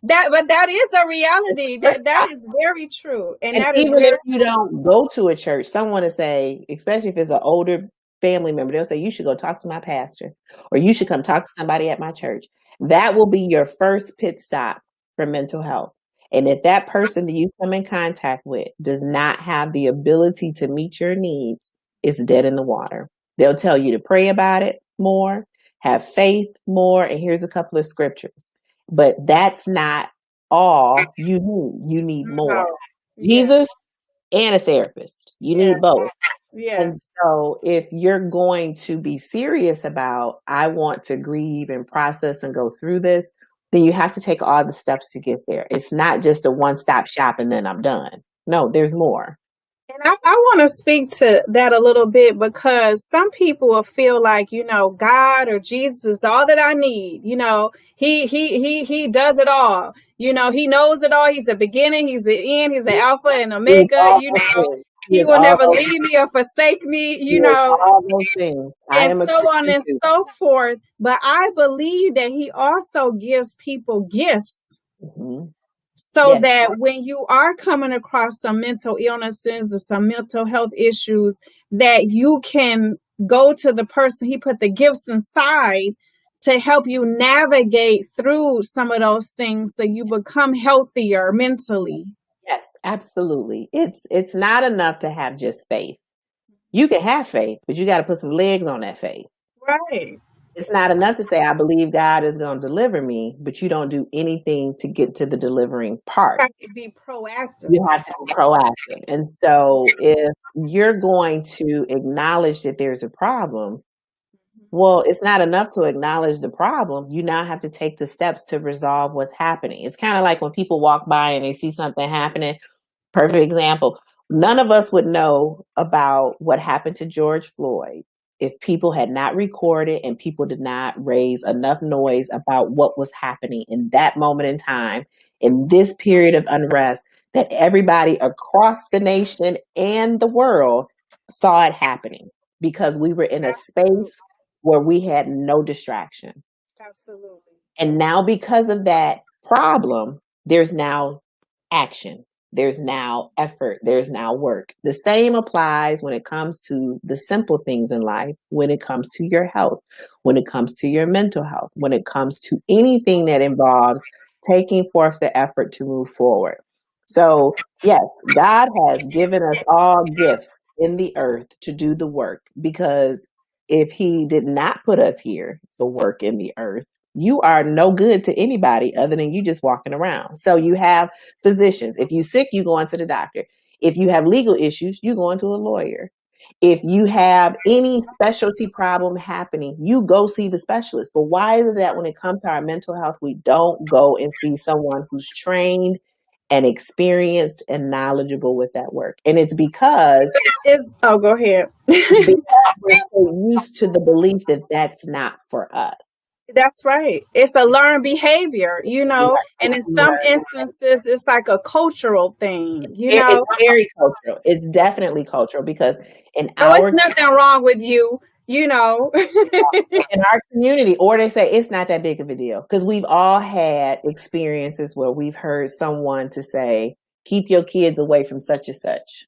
But that is a reality. That is very true. And that
even
is
if you don't go to a church, someone to say, especially if it's an older family member. They'll say, you should go talk to my pastor, or you should come talk to somebody at my church. That will be your first pit stop for mental health. And if that person that you come in contact with does not have the ability to meet your needs, it's dead in the water. They'll tell you to pray about it more, have faith more, and here's a couple of scriptures. But that's not all you need. You need more.
No.
Jesus and a therapist. You need both.
Yes.
And so if you're going to be serious about, I want to grieve and process and go through this, then you have to take all the steps to get there. It's not just a one-stop shop and then I'm done. No, there's more.
And I want to speak to that a little bit, because some people will feel like, God or Jesus is all that I need. He does it all. He knows it all. He's the beginning, he's the end, he's the Alpha and Omega. He will never leave me or forsake me,
all those things.
And so on and so forth. But I believe that he also gives people gifts.
Mm-hmm.
So that when you are coming across some mental illnesses or some mental health issues, that you can go to the person he put the gifts inside to help you navigate through some of those things so you become healthier mentally.
Yes, absolutely. It's not enough to have just faith. You can have faith, but you got to put some legs on that faith.
Right.
It's not enough to say, I believe God is going to deliver me, but you don't do anything to get to the delivering part.
You have to be proactive.
You have to be proactive. And so if you're going to acknowledge that there's a problem, well, it's not enough to acknowledge the problem. You now have to take the steps to resolve what's happening. It's kind of like when people walk by and they see something happening. Perfect example. None of us would know about what happened to George Floyd if people had not recorded and people did not raise enough noise about what was happening in that moment in time, in this period of unrest, that everybody across the nation and the world saw it happening, because we were in a space where we had no distraction.
Absolutely.
And now because of that problem, there's now action. There's now effort. There's now work. The same applies when it comes to the simple things in life, when it comes to your health, when it comes to your mental health, when it comes to anything that involves taking forth the effort to move forward. So yes, God has given us all gifts in the earth to do the work, because if he did not put us here to work in the earth, you are no good to anybody other than you just walking around. So you have physicians. If you're sick, you go into the doctor. If you have legal issues, you go into a lawyer. If you have any specialty problem happening, you go see the specialist. But why is it that when it comes to our mental health, we don't go and see someone who's trained and experienced and knowledgeable with that work? And it's because
go ahead.
It's because we're so used to the belief that that's not for us.
That's right. It's a learned behavior, and in some instances, it's like a cultural thing,
It's very cultural. It's definitely cultural, because in
there's nothing wrong with you, in
our community, or they say it's not that big of a deal, because we've all had experiences where we've heard someone to say, keep your kids away from such and such.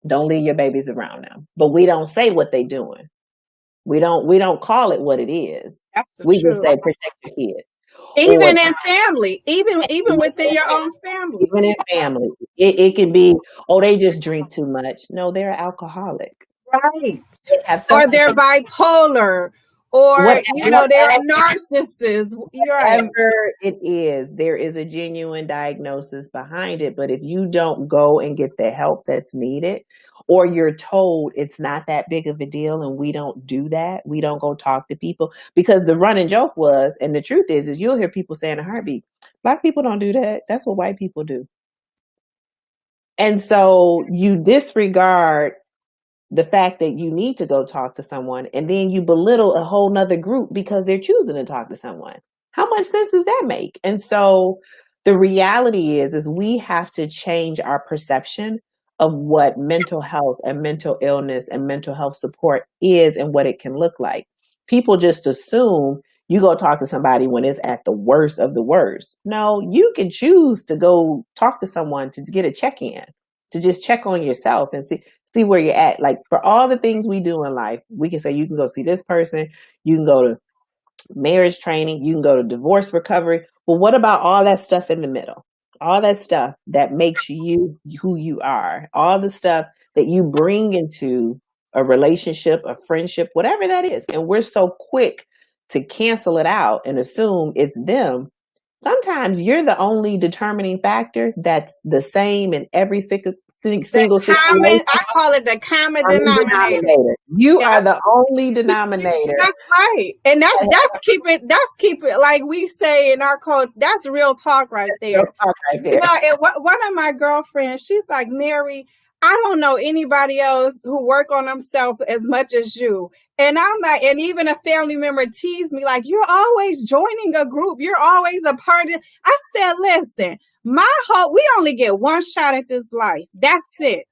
Don't leave your babies around them. But we don't say what they're doing. We don't call it what it is. We just say protect your kids.
Even in family, even within your own family.
Even in family. It can be, they just drink too much. No, they're an alcoholic.
Right. Or they're bipolar. Or, they're narcissists.
Whatever it is, there is a genuine diagnosis behind it. But if you don't go and get the help that's needed, or you're told it's not that big of a deal and we don't do that, we don't go talk to people, because the running joke was, and the truth is you'll hear people say in a heartbeat, Black people don't do that. That's what white people do. And so you disregard the fact that you need to go talk to someone, and then you belittle a whole nother group because they're choosing to talk to someone. How much sense does that make? And so the reality is we have to change our perception of what mental health and mental illness and mental health support is and what it can look like. People just assume you go talk to somebody when it's at the worst of the worst. No, you can choose to go talk to someone to get a check-in, to just check on yourself and see where you're at. Like for all the things we do in life, we can say you can go see this person, you can go to marriage training, you can go to divorce recovery. But what about all that stuff in the middle? All that stuff that makes you who you are, all the stuff that you bring into a relationship, a friendship, whatever that is. And we're so quick to cancel it out and assume it's them. Sometimes you're the only determining factor that's the same in every single situation.
I call it the common
Common
denominator.
denominator. You
Yeah.
are the only denominator.
That's right. And that's keep it like we say in our code, that's real talk right there.
Right there.
You know, and one of my girlfriends, she's like, Mary, I don't know anybody else who work on themselves as much as you. And I'm like, and even a family member teased me like, you're always joining a group. You're always a part of. I said, listen, we only get one shot at this life. That's it.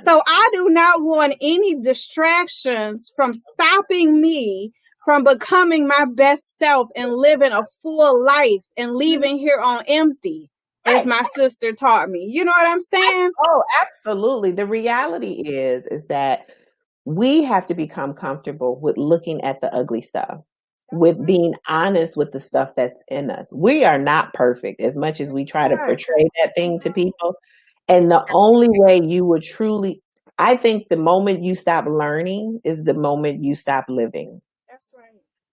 So I do not want any distractions from stopping me from becoming my best self and living a full life and leaving here on empty, as my sister taught me. You know what I'm saying?
Oh, absolutely. The reality is that we have to become comfortable with looking at the ugly stuff, with being honest with the stuff that's in us. We are not perfect as much as we try to portray that thing to people. And the only way you would truly, I think the moment you stop learning is the moment you stop living.
That's right.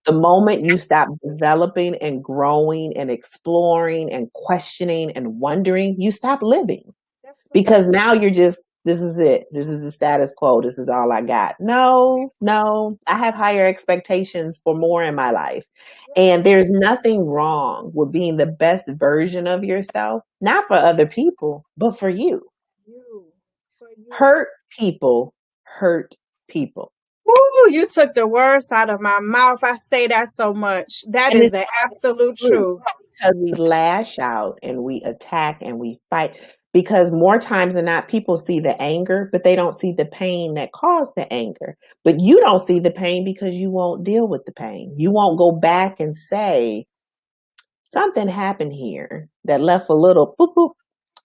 The moment you stop developing and growing and exploring and questioning and wondering, you stop living. Because now you're just, this is it. This is the status quo. This is all I got. No, I have higher expectations for more in my life. And there's nothing wrong with being the best version of yourself, not for other people, but for you. Hurt people hurt people.
Ooh, you took the words out of my mouth. I say that so much. That is the absolute truth.
Because we lash out and we attack and we fight. Because more times than not, people see the anger, but they don't see the pain that caused the anger. But you don't see the pain because you won't deal with the pain. You won't go back and say, something happened here that left a little boop, boop,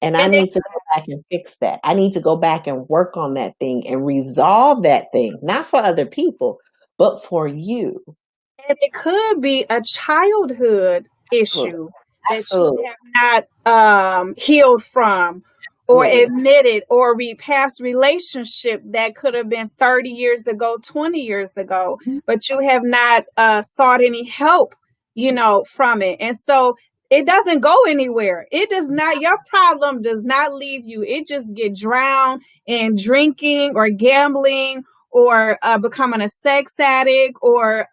and I need to go back and fix that. I need to go back and work on that thing and resolve that thing, not for other people, but for you.
And it could be a childhood issue.
Absolutely.
That you have not healed from or admitted, or past relationship that could have been 30 years ago, 20 years ago, but you have not sought any help, from it. And so it doesn't go anywhere. It does not, your problem does not leave you. It just get drowned in drinking or gambling or becoming a sex addict or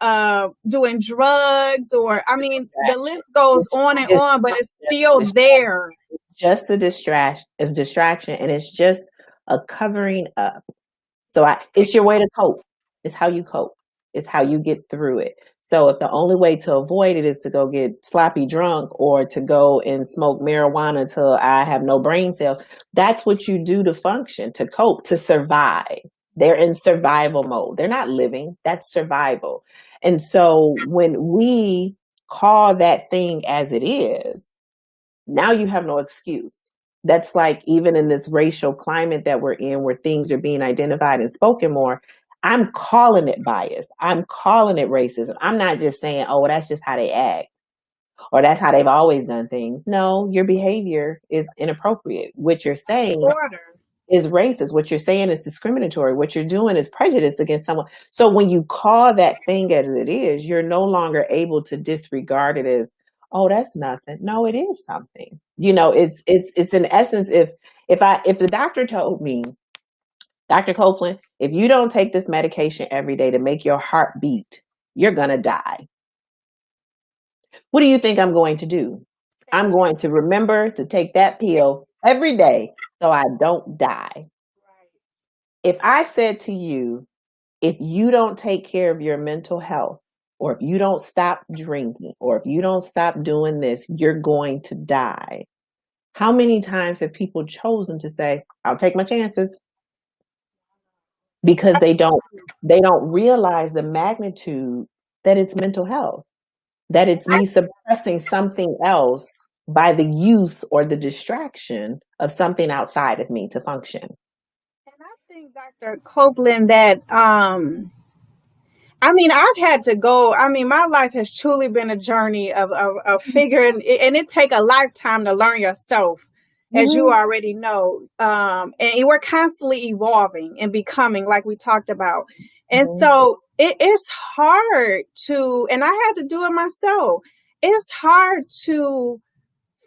doing drugs the list goes on and on, but it's still there.
Just a distraction, and it's just a covering up. So it's your way to cope. It's how you cope. It's how you get through it. So if the only way to avoid it is to go get sloppy drunk or to go and smoke marijuana till I have no brain cells, that's what you do to function, to cope, to survive. They're in survival mode. They're not living. That's survival. And so when we call that thing as it is, now you have no excuse. That's like even in this racial climate that we're in where things are being identified and spoken more, I'm calling it bias. I'm calling it racism. I'm not just saying, oh, that's just how they act or that's how they've always done things. No, your behavior is inappropriate. What you're saying is racist. What you're saying is discriminatory. What you're doing is prejudice against someone. So when you call that thing as it is, you're no longer able to disregard it as, oh, that's nothing. No, it is something. It's in essence, if the doctor told me, Dr. Copeland, if you don't take this medication every day to make your heart beat, you're going to die. What do you think I'm going to do? I'm going to remember to take that pill every day so I don't die. If I said to you, if you don't take care of your mental health, or if you don't stop drinking, or if you don't stop doing this, you're going to die. How many times have people chosen to say, I'll take my chances? Because they don't realize the magnitude that it's mental health, that it's me suppressing something else by the use or the distraction of something outside of me to function.
And I think think, Dr. Copeland, that I mean, I've had to go. I mean, my life has truly been a journey of figuring, and it take a lifetime to learn yourself, as you
Mhm.
already know. And we're constantly evolving and becoming, like we talked about. And
Mhm.
so it's hard to, and I had to do it myself. It's hard to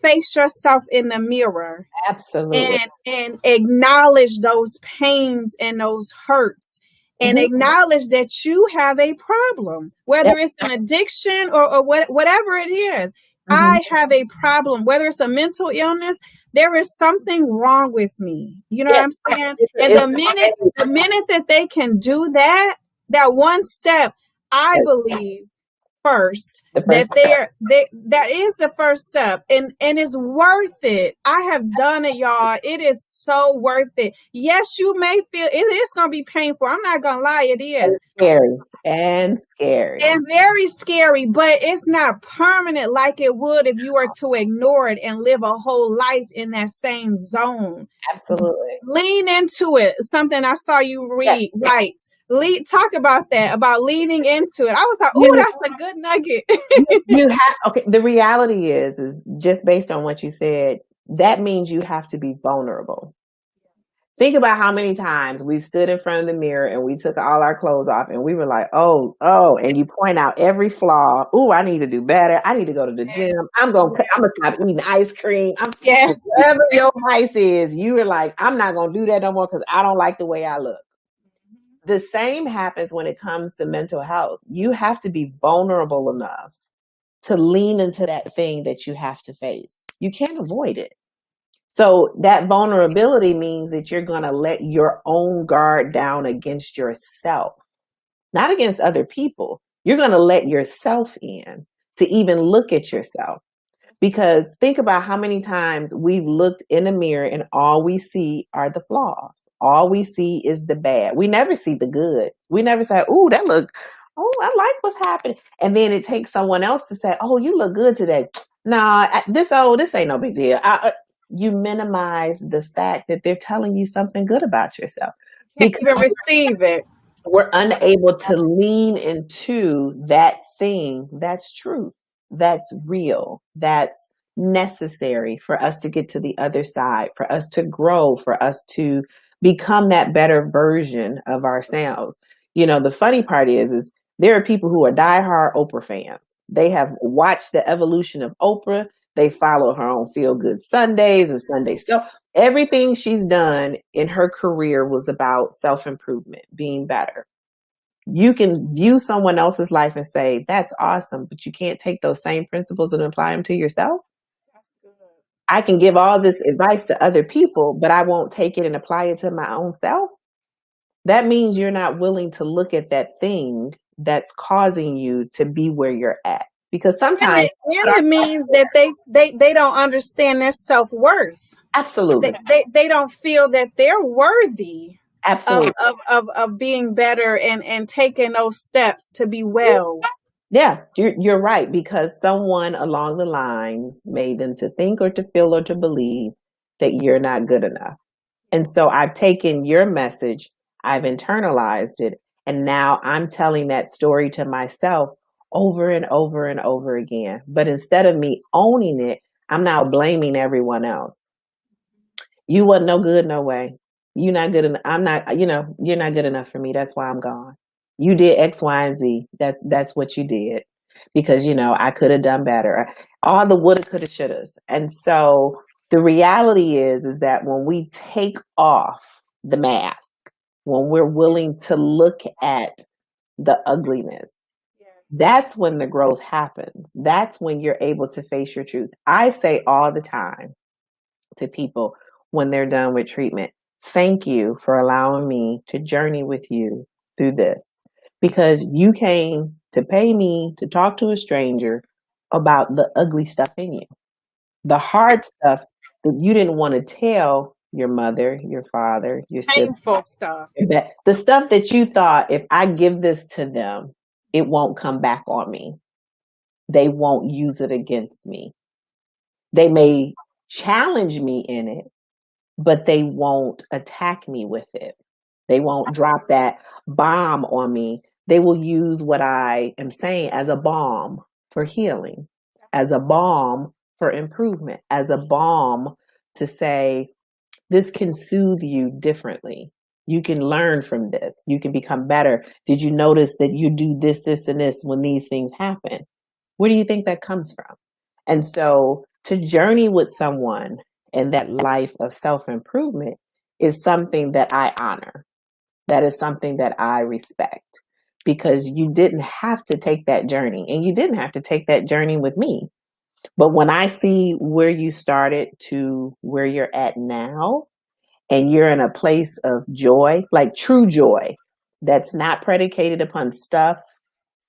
face yourself in the mirror
Absolutely.
and acknowledge those pains and those hurts and
Mhm.
acknowledge that you have a problem,
Yep.
whether it's an addiction or whatever it is.
Mhm.
I have a problem, whether it's a mental illness. There is something wrong with me. You know what
Yes.
I'm saying? And
It's
the minute that they can do that, that one step, I believe first
the
that
first
that is the first step, and it's worth it. I have done it, y'all. It is so worth it. Yes, you may feel it is going to be painful. I'm not going to lie, it is,
and scary and scary.
and very scary, but it's not permanent like it would if you were to ignore it and live a whole life in that same zone.
Absolutely.
Lean into it. Something I saw you
Yes.
read, right? Talk about that, about leaning into it. I was like, oh,
You,
that's a good nugget.
you have, okay, the reality is just based on what you said, that means you have to be vulnerable. Think about how many times we've stood in front of the mirror and we took all our clothes off and we were like, oh, and you point out every flaw. Ooh, I need to do better. I need to go to the gym. I'm gonna stop eating ice cream.
Yes.
Whatever your vice is, you were like, I'm not gonna do that no more because I don't like the way I look. The same happens when it comes to mental health. You have to be vulnerable enough to lean into that thing that you have to face. You can't avoid it. So that vulnerability means that you're going to let your own guard down against yourself, not against other people. You're going to let yourself in to even look at yourself. Because think about how many times we've looked in a mirror and all we see are the flaws. All we see is the bad. We never see the good. We never say, "Ooh, I like what's happening." And then it takes someone else to say, "Oh, you look good today." Nah, this ain't no big deal. You minimize the fact that they're telling you something good about yourself
Can't
because
even receive it.
we're unable to lean into that thing that's truth, that's real, that's necessary for us to get to the other side, for us to grow, for us to become that better version of ourselves. You know, the funny part is there are people who are diehard Oprah fans. They have watched the evolution of Oprah. They follow her on Feel Good Sundays and Sunday Stuff. Everything she's done in her career was about self-improvement, being better. You can view someone else's life and say, that's awesome, but you can't take those same principles and apply them to yourself. I can give all this advice to other people, but I won't take it and apply it to my own self. That means you're not willing to look at that thing that's causing you to be where you're at. Because sometimes
it means that they don't understand their self-worth.
absolutely,
They don't feel that they're worthy
absolutely,
of being better and taking those steps to be well.
yeah, you're right, because someone along the lines made them to think or to feel or to believe that you're not good enough. And so I've taken your message, I've internalized it, and now I'm telling that story to myself over and over and over again. But instead of me owning it, I'm now blaming everyone else. You wasn't no good, no way. You're not good enough. I'm not, you're not good enough for me. That's why I'm gone. You did X, Y, and Z. That's what you did. Because, I could have done better. All the woulda, coulda, shouldas. And so the reality is that when we take off the mask, when we're willing to look at the ugliness, that's when the growth happens. That's when you're able to face your truth. I say all the time to people when they're done with treatment, thank you for allowing me to journey with you through this, because you came to pay me to talk to a stranger about the ugly stuff in you, the hard stuff that you didn't want to tell your mother, your father, your sibling,
Painful stuff.
the stuff that you thought, if I give this to them, it won't come back on me. They won't use it against me. They may challenge me in it, but they won't attack me with it. They won't drop that bomb on me. They will use what I am saying as a balm for healing, as a balm for improvement, as a balm to say, this can soothe you differently. You can learn from this. You can become better. Did you notice that you do this, this, and this when these things happen? Where do you think that comes from? And so to journey with someone in that life of self-improvement is something that I honor. That is something that I respect, because you didn't have to take that journey, and you didn't have to take that journey with me. But when I see where you started to where you're at now, and you're in a place of joy, like true joy, that's not predicated upon stuff,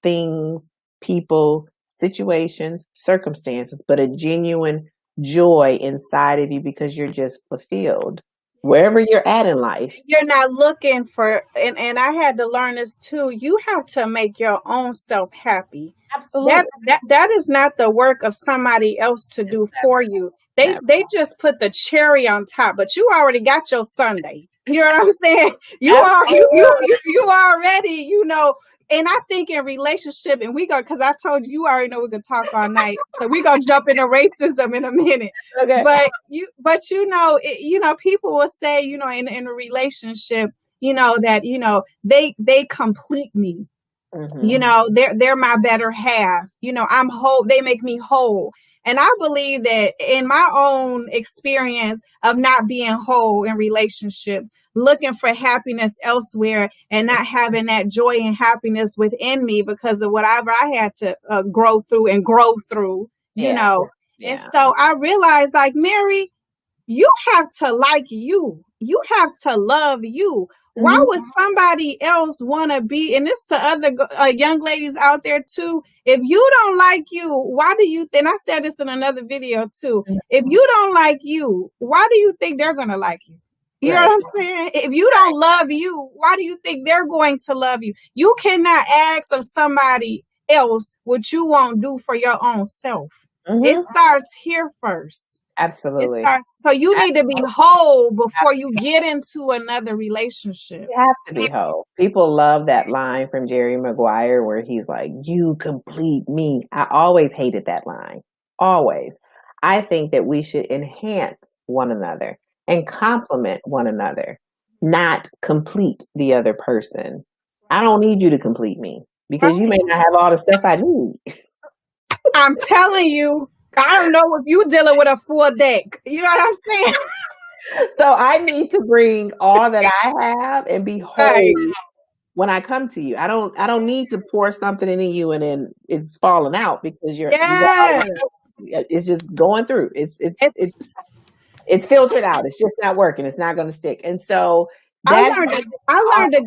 things, people, situations, circumstances, but a genuine joy inside of you because you're just fulfilled wherever you're at in life.
You're not looking for, and I had to learn this too. You have to make your own self happy.
Absolutely.
That is not the work of somebody else to do for you. They just put the cherry on top, but you already got your Sunday. You know what I'm saying? You already, and I think in relationship, and because I told you already know we could talk all night, so we're gonna jump into racism in a minute.
Okay.
But people will say, in a relationship, that they complete me.
Mm-hmm.
They're my better half. I'm whole. They make me whole. And I believe that in my own experience of not being whole in relationships, looking for happiness elsewhere and not having that joy and happiness within me because of whatever I had to grow through,
Yeah.
And so I realized, like, Mary, you have to like you. You have to love you. Why would somebody else want to be, and this to other young ladies out there too, if you don't like you, why do you, and I said this in another video too, if you don't like you, why do you think they're going to like you? You know what I'm saying? If you don't love you, why do you think they're going to love you? You cannot ask of somebody else what you won't do for your own self. It starts here first.
Absolutely.
So you need to be whole before you get into another relationship.
You have to be whole. People love that line from Jerry Maguire where he's like, you complete me. I always hated that line. Always. I think that we should enhance one another and complement one another, not complete the other person. I don't need you to complete me because you may not have all the stuff I need.
I'm telling you. I don't know if you're dealing with a full deck. You know what I'm saying?
So I need to bring all that I have and be whole when I come to you. I don't need to pour something into you and then it's falling out because it's just going through. It's filtered out. It's just not working. It's not going to stick. And so
I learned a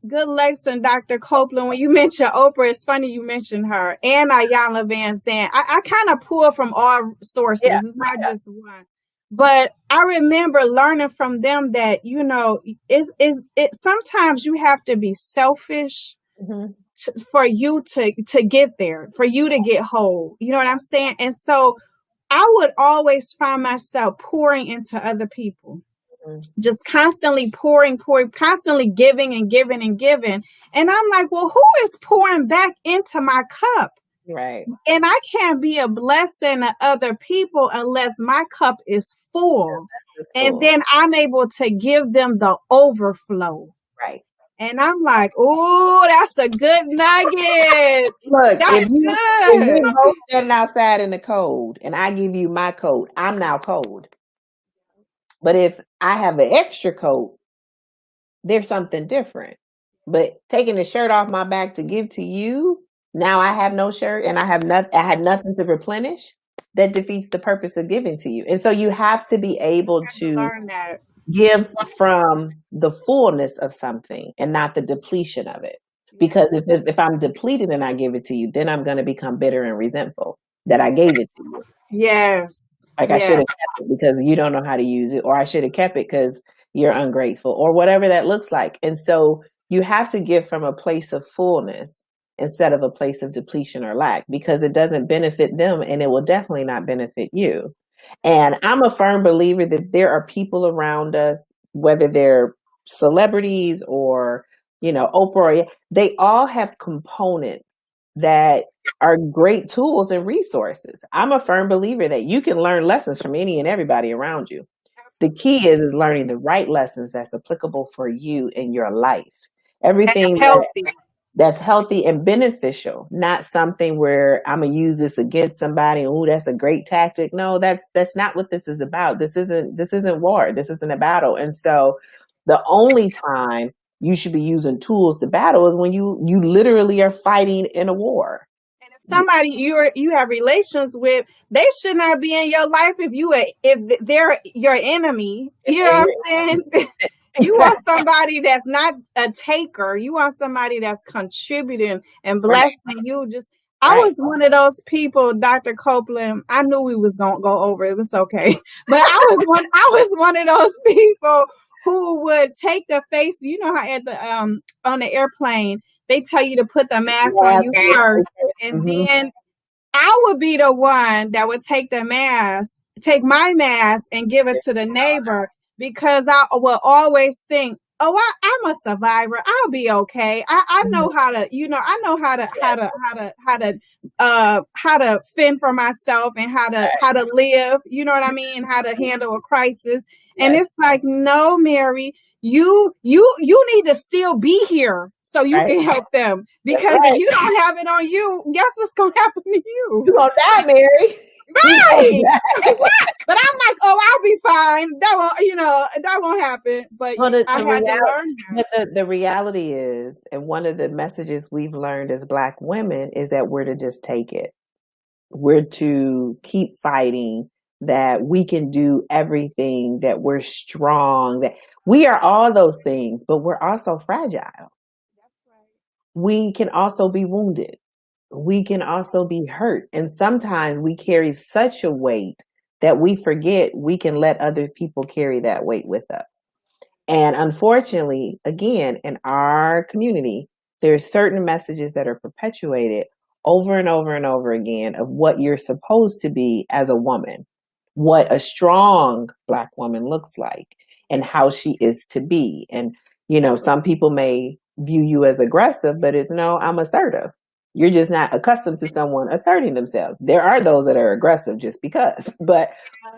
good lesson, Dr. Copeland. When you mentioned Oprah, it's funny you mentioned her, and Ayanna Van Zandt. I kind of pull from all sources. It's not just one. But I remember learning from them that, sometimes you have to be selfish for you to get there, for you to get whole. You know what I'm saying? And so I would always find myself pouring into other people. Just constantly pouring, constantly giving and giving and giving. And I'm like, well, who is pouring back into my cup?
Right.
And I can't be a blessing to other people unless my cup is full. And then I'm able to give them the overflow.
Right.
And I'm like, oh, that's a good nugget.
Look, if you're both standing outside in the cold and I give you my coat, I'm now cold. But if I have an extra coat, there's something different. But taking the shirt off my back to give to you, now I have no shirt and I had nothing to replenish. That defeats the purpose of giving to you. And so you have to be able to give from the fullness of something and not the depletion of it. Because if I'm depleted and I give it to you, then I'm going to become bitter and resentful that I gave it to you.
Yes.
Like I should have kept it because you don't know how to use it, or I should have kept it because you're ungrateful, or whatever that looks like. And so you have to give from a place of fullness instead of a place of depletion or lack, because it doesn't benefit them and it will definitely not benefit you. And I'm a firm believer that there are people around us, whether they're celebrities or, Oprah, they all have components that are great tools and resources. I'm a firm believer that you can learn lessons from any and everybody around you. The key is learning the right lessons that's applicable for you in your life. Everything
Healthy.
that's healthy and beneficial, not something where I'm gonna use this against somebody. Oh, that's a great tactic. No, that's not what this is about. This isn't war. This isn't a battle. And so the only time you should be using tools to battle is when you literally are fighting in a war.
And if somebody you have relations with, they should not be in your life if they're your enemy. You know what I'm saying? You want somebody that's not a taker. You want somebody that's contributing and blessing you. I was one of those people, Dr. Copeland. I knew we was gonna go over it. It was okay, but I was one of those people who would take the face. You know how at the on the airplane they tell you to put the mask on you first, and then I would be the one that would take my mask and give it to the neighbor, because I will always think, oh, I'm a survivor. I'll be okay. I know how to, I know how to fend for myself and how to live. You know what I mean? How to handle a crisis. Yes. And it's like, no, Mary, you need to still be here so you can help them, because if you don't have it on you, guess what's gonna happen to you?
You're gonna die, Mary.
Right. But I'm like, oh, I'll be fine. That won't happen. But I had to learn that.
The reality is, and one of the messages we've learned as Black women is that we're to just take it. We're to keep fighting, that we can do everything, that we're strong, that we are all those things, but we're also fragile. That's right. We can also be wounded. We can also be hurt. And sometimes we carry such a weight that we forget we can let other people carry that weight with us. And unfortunately, again, in our community, there's certain messages that are perpetuated over and over and over again of what you're supposed to be as a woman, what a strong Black woman looks like, and how she is to be. And, some people may view you as aggressive, but it's no, I'm assertive. You're just not accustomed to someone asserting themselves. There are those that are aggressive just because, but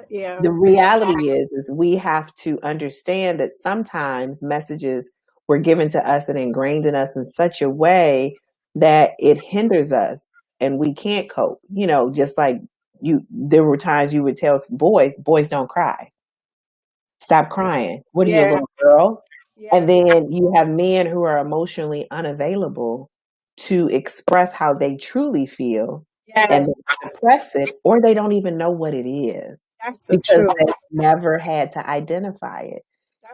the reality is we have to understand that sometimes messages were given to us and ingrained in us in such a way that it hinders us and we can't cope. Just like there were times you would tell boys don't cry. Stop crying. What are you, a little girl? Yeah. And then you have men who are emotionally unavailable to express how they truly feel, and they suppress it, or they don't even know what it is because they've never had to identify it.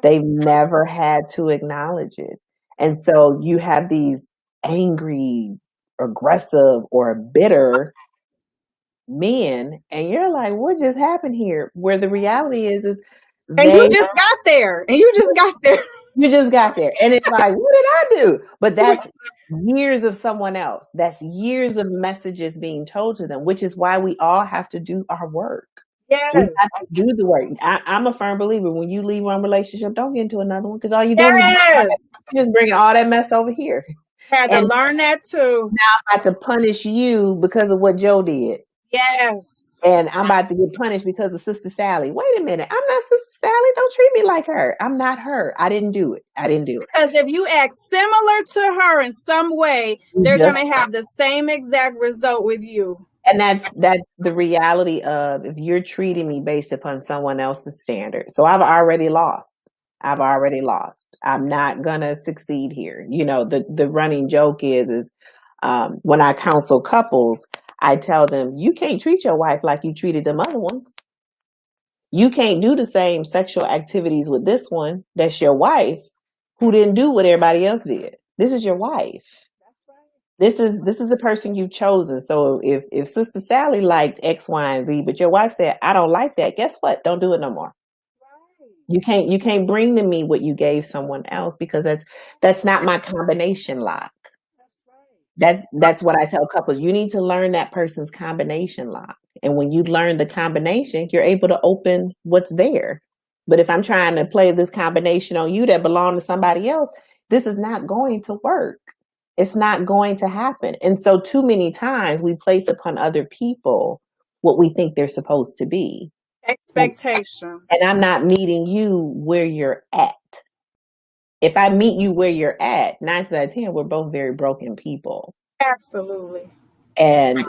They've never had to acknowledge it. And so you have these angry, aggressive, or bitter men, and you're like, what just happened here? Where the reality is
you just got there. You just got there. And it's like, what did I do?
But that's years of someone else. That's years of messages being told to them, which is why we all have to do our work.
Yes.
We have to do the work. I'm a firm believer. When you leave one relationship, don't get into another one, because all you're doing is just bringing all that mess over here.
Had to learn that too.
Now I'm about to punish you because of what Joe did.
Yes.
And I'm about to get punished because of Sister Sally. Wait a minute. I'm not Sister Sally. Don't treat me like her. I'm not her. I didn't do it.
Because if you act similar to her in some way, they're going to have the same exact result with you.
And that's the reality of, if you're treating me based upon someone else's standard. So I've already lost. I'm not going to succeed here. The running joke is when I counsel couples, I tell them, you can't treat your wife like you treated them other ones. You can't do the same sexual activities with this one. That's your wife, who didn't do what everybody else did. This is your wife. That's right. This is the person you've chosen. So if Sister Sally liked X, Y, and Z, but your wife said, I don't like that, guess what? Don't do it no more. Right. You can't bring to me what you gave someone else, because that's not my combination lock. That's what I tell couples. You need to learn that person's combination lock. And when you learn the combination, you're able to open what's there. But if I'm trying to play this combination on you that belong to somebody else, this is not going to work. It's not going to happen. And so too many times we place upon other people what we think they're supposed to be.
Expectations.
And I'm not meeting you where you're at. If I meet you where you're at, 9 times out of 10, we're both very broken people.
Absolutely.
And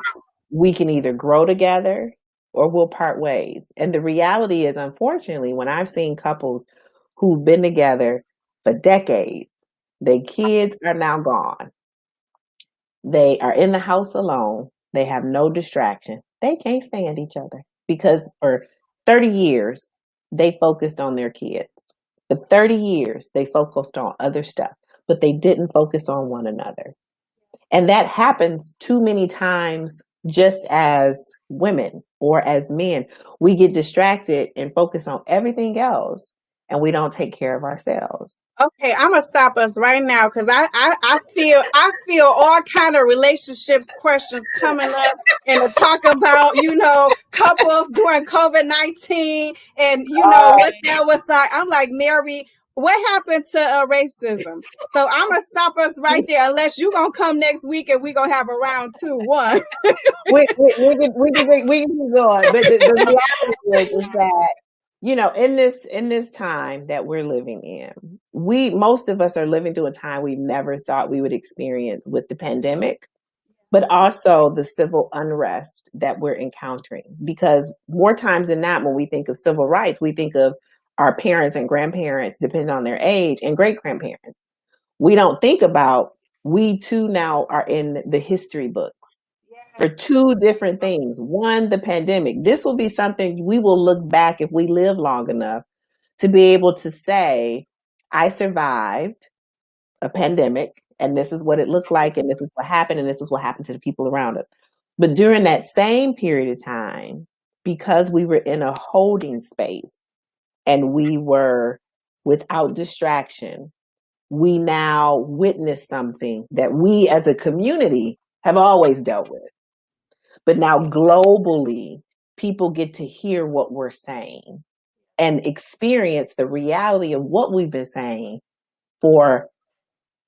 we can either grow together or we'll part ways. And the reality is, unfortunately, when I've seen couples who've been together for decades, their kids are now gone. They are in the house alone. They have no distraction. They can't stand each other because for 30 years, they focused on their kids. For 30 years, they focused on other stuff, but they didn't focus on one another. And that happens too many times just as women or as men. We get distracted and focus on everything else, and we don't take care of ourselves.
Okay, I'm gonna stop us right now because I feel all kind of relationships questions coming up and to talk about couples during COVID-19 and what that was like. I'm like, Mary, what happened to racism? So I'm gonna stop us right there unless you're gonna come next week and we're gonna have a round 2, 1.
We can keep going, but the reality is that in this time that we're living in, most of us are living through a time we never thought we would experience with the pandemic, but also the civil unrest that we're encountering. Because more times than not, when we think of civil rights, we think of our parents and grandparents, depending on their age, and great grandparents. We don't think about we too now are in the history books for 2 different things. One, the pandemic. This will be something we will look back if we live long enough to be able to say, I survived a pandemic, and this is what it looked like, and this is what happened, and this is what happened to the people around us. But during that same period of time, because we were in a holding space and we were without distraction, we now witness something that we as a community have always dealt with. But now globally, people get to hear what we're saying and experience the reality of what we've been saying for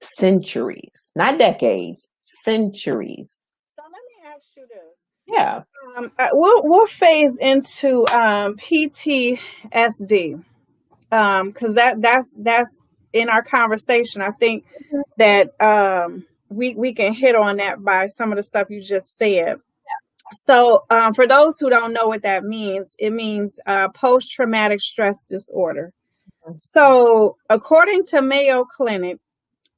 centuries, not decades, centuries.
So let me ask you this.
Yeah.
We'll phase into PTSD because that's in our conversation. I think that we can hit on that by some of the stuff you just said. So for those who don't know what that means, it means post-traumatic stress disorder. So according to Mayo Clinic,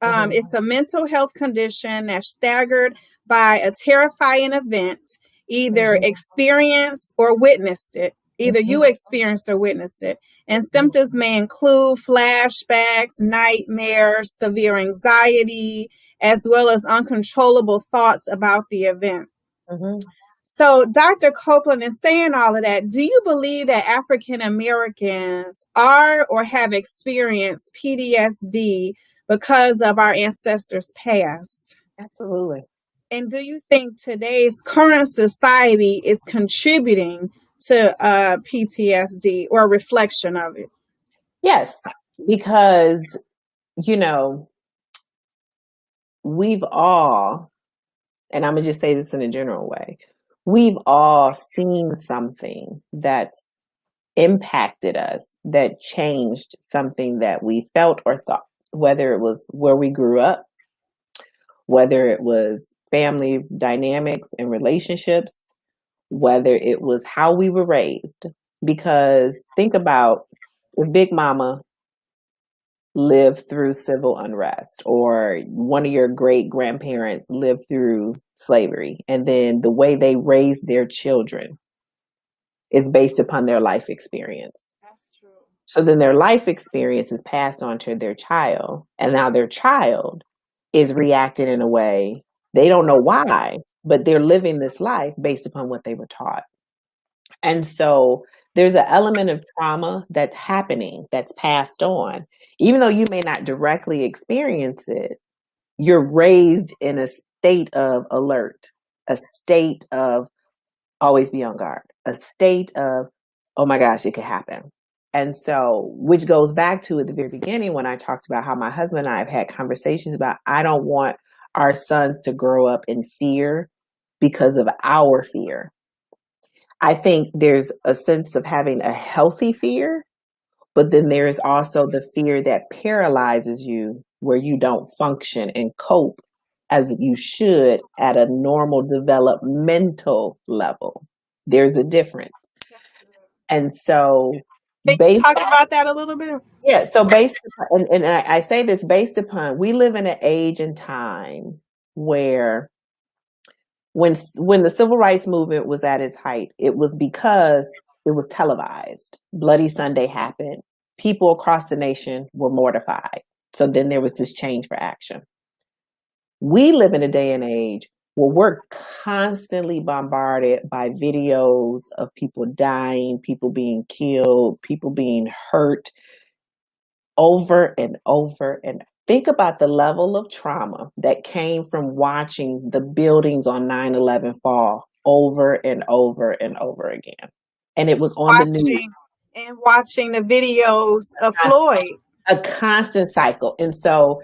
it's a mental health condition that's staggered by a terrifying event, either experienced or witnessed it. Either you experienced or witnessed it. And symptoms may include flashbacks, nightmares, severe anxiety, as well as uncontrollable thoughts about the event. So, Dr. Copeland, in saying all of that, do you believe that African Americans are or have experienced PTSD because of our ancestors' past?
Absolutely.
And do you think today's current society is contributing to PTSD or a reflection of it?
Yes, because, we've all, and I'm going to just say this in a general way, we've all seen something that's impacted us, that changed something that we felt or thought, whether it was where we grew up, whether it was family dynamics and relationships, whether it was how we were raised. Because think about if Big Mama lived through civil unrest, or one of your great grandparents lived through slavery, and then the way they raised their children is based upon their life experience.
That's true.
So then their life experience is passed on to their child, and now their child is reacting in a way they don't know why, but they're living this life based upon what they were taught. And so there's an element of trauma that's happening, that's passed on. Even though you may not directly experience it, you're raised in a state of alert, a state of always be on guard, a state of, oh my gosh, it could happen. And so, which goes back to at the very beginning when I talked about how my husband and I have had conversations about, I don't want our sons to grow up in fear because of our fear. I think there's a sense of having a healthy fear, but then there is also the fear that paralyzes you where you don't function and cope as you should at a normal developmental level. There's a difference. And so
Can you talk about that a little bit?
Yeah, so based upon, and I say this based upon, we live in an age and time where when the civil rights movement was at its height, it was because it was televised. Bloody Sunday happened. People across the nation were mortified. So then there was this change for action. We live in a day and age where we're constantly bombarded by videos of people dying, people being killed, people being hurt over and over. And think about the level of trauma that came from watching the buildings on 9/11 fall over and over and over again. And it was on the news.
And watching the videos of Floyd.
A constant cycle. And so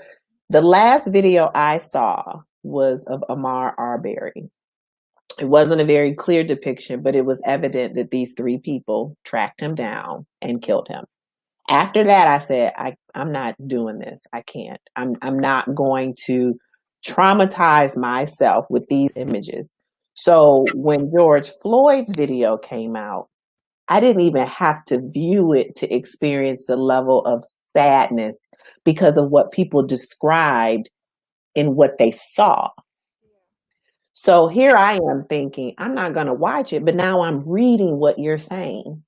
the last video I saw was of Ahmaud Arbery. It wasn't a very clear depiction, but it was evident that these three people tracked him down and killed him. After that, I said, I'm not doing this. I can't. I'm not going to traumatize myself with these images. So when George Floyd's video came out, I didn't even have to view it to experience the level of sadness because of what people described in what they saw. So here I am thinking, I'm not going to watch it, but now I'm reading what you're saying.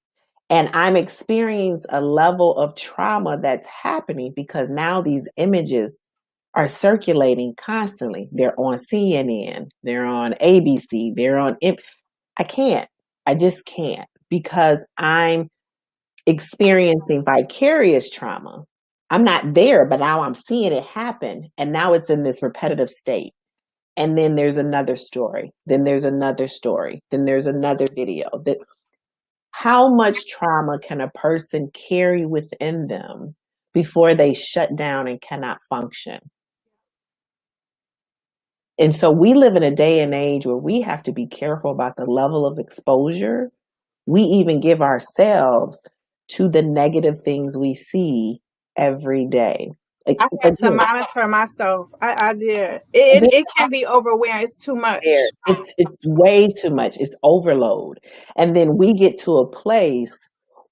And I'm experiencing a level of trauma that's happening because now these images are circulating constantly. They're on CNN, they're on ABC, I can't. I just can't because I'm experiencing vicarious trauma. I'm not there, but now I'm seeing it happen. And now it's in this repetitive state. And then there's another story. Then there's another story. Then there's another video. How much trauma can a person carry within them before they shut down and cannot function? And so we live in a day and age where we have to be careful about the level of exposure we even give ourselves to the negative things we see every day.
I had to monitor myself. I did. It can be overwhelming. It's too much.
It's way too much. It's overload. And then we get to a place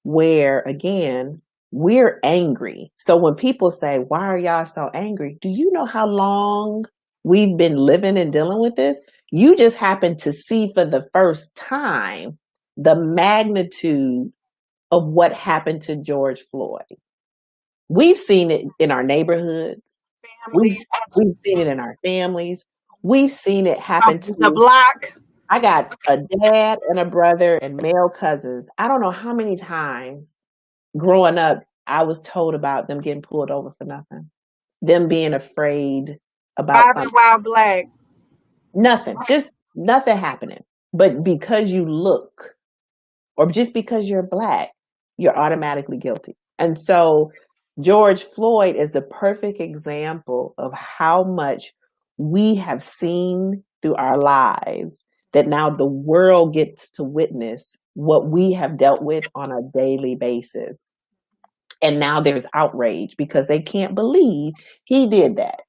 where, again, we're angry. So when people say, why are y'all so angry? Do you know how long we've been living and dealing with this? You just happen to see for the first time the magnitude of what happened to George Floyd. We've seen it in our neighborhoods. We've seen it in our families. We've seen it happen to
the block.
I got a dad and a brother and male cousins. I don't know how many times growing up I was told about them getting pulled over for nothing, them being afraid about something.
While black.
Nothing, just nothing happening. But because you look, or just because you're black, you're automatically guilty. And so George Floyd is the perfect example of how much we have seen through our lives that now the world gets to witness what we have dealt with on a daily basis. And now there's outrage because they can't believe he did that.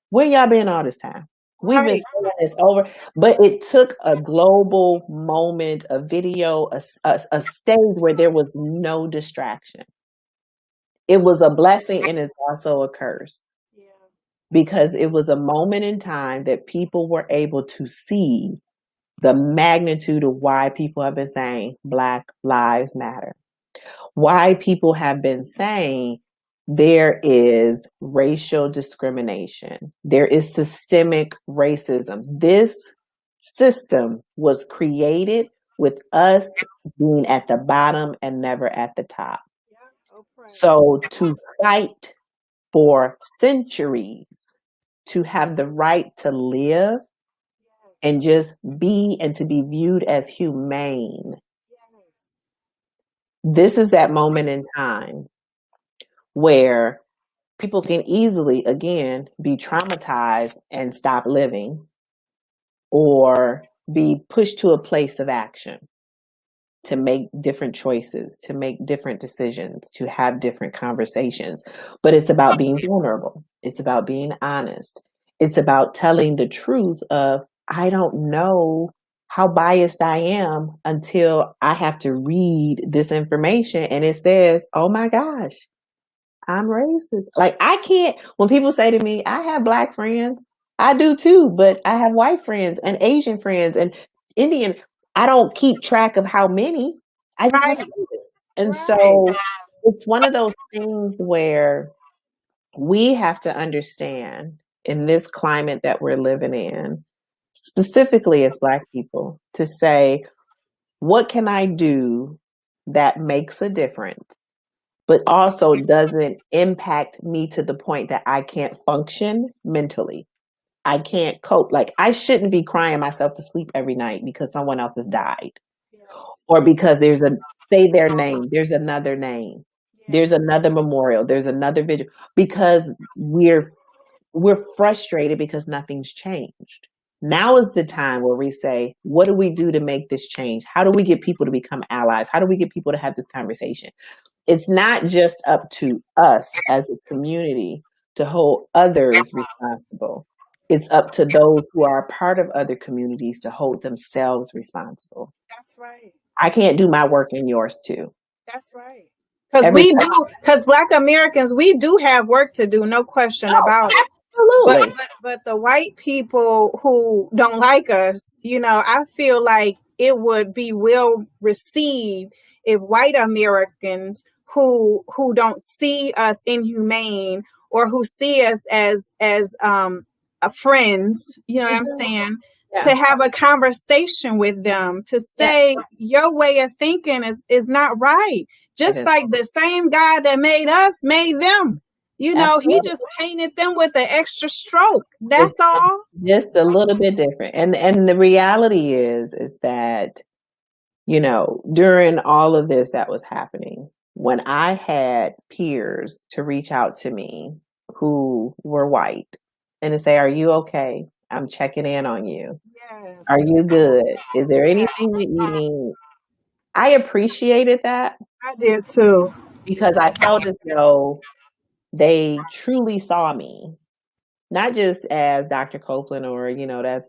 Where y'all been all this time? We've been saying this over, but it took a global moment, a video, a stage where there was no distraction. It was a blessing and it's also a curse. Yeah. Because it was a moment in time that people were able to see the magnitude of why people have been saying Black Lives Matter. Why people have been saying there is racial discrimination. There is systemic racism. This system was created with us being at the bottom and never at the top. So to fight for centuries, to have the right to live and just be and to be viewed as humane. this is that moment in time where people can easily, again, be traumatized and stop living, or be pushed to a place of action to make different choices, to make different decisions, to have different conversations. But it's about being vulnerable. It's about being honest. It's about telling the truth of, I don't know how biased I am until I have to read this information and it says, oh my gosh, I'm racist. Like, I can't, when people say to me, I have Black friends, I do too, but I have white friends and Asian friends and Indian. I don't keep track of how many. I just have
Right.
friends. And
Right.
so it's one of those things where we have to understand, in this climate that we're living in, specifically as Black people, to say, what can I do that makes a difference, but also doesn't impact me to the point that I can't function mentally? I can't cope. Like, I shouldn't be crying myself to sleep every night because someone else has died,
Yes.
or because there's a, say their name, there's another name, there's another memorial, there's another vigil, because we're frustrated because nothing's changed. Now is the time where we say, what do we do to make this change? How do we get people to become allies? How do we get people to have this conversation? It's not just up to us as a community to hold others responsible. It's up to those who are a part of other communities to hold themselves responsible.
That's right.
I can't do my work and yours too.
That's right. Because
Every
we
time.
do, because Black Americans, we do have work to do, no question about it.
Absolutely.
But the white people who don't like us, I feel like it would be well received if white Americans who don't see us inhumane, or who see us as friends, you know what I'm saying,
Yeah.
to have a conversation with them, to say, your way of thinking is not right. Just like the same God that made us made them. He just painted them with an extra stroke. That's all.
Just a little bit different. And the reality is that, during all of this that was happening, when I had peers to reach out to me who were white and to say, are you okay? I'm checking in on you.
Yes.
Are you good? Is there anything that you need? I appreciated that.
I did too.
Because I felt as though they truly saw me, not just as Dr. Copeland, or,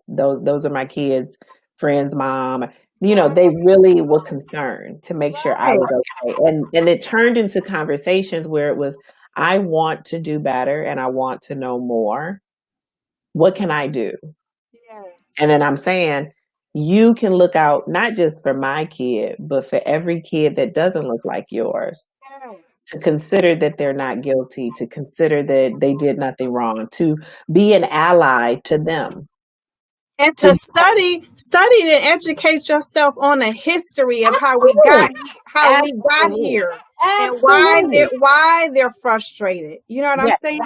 those are my kids' friends' mom. They really were concerned to make sure I was okay. And it turned into conversations where it was, I want to do better and I want to know more. What can I do?
Yes.
And then I'm saying, you can look out not just for my kid, but for every kid that doesn't look like yours.
Yes.
To consider that they're not guilty, to consider that they did nothing wrong, to be an ally to them.
And to study and educate yourself on the history of how we got here, and why they're frustrated. You know what I'm saying?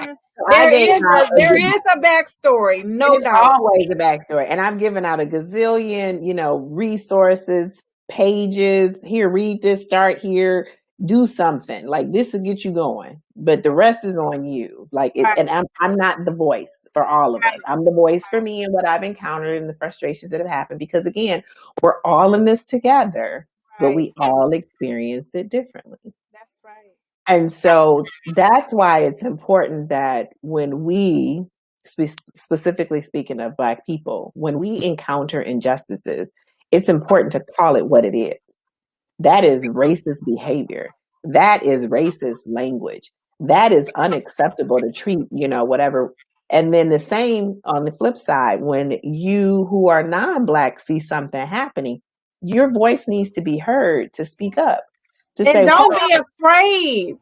There is a backstory, no doubt.
There's always a backstory, and I've given out a gazillion, resources, pages. Here, read this. Start here. Do something like this to get you going, but the rest is on you. And I'm not the voice for all of us. I'm the voice for me and what I've encountered and the frustrations that have happened, because again, we're all in this together, but we all experience it differently.
That's right.
And so that's why it's important that when we, specifically speaking of Black people, when we encounter injustices, it's important to call it what it is. That is racist behavior. That is racist language. That is unacceptable to treat, whatever. And then the same on the flip side, when you who are non-Black see something happening, your voice needs to be heard to speak up. To say,
don't be afraid.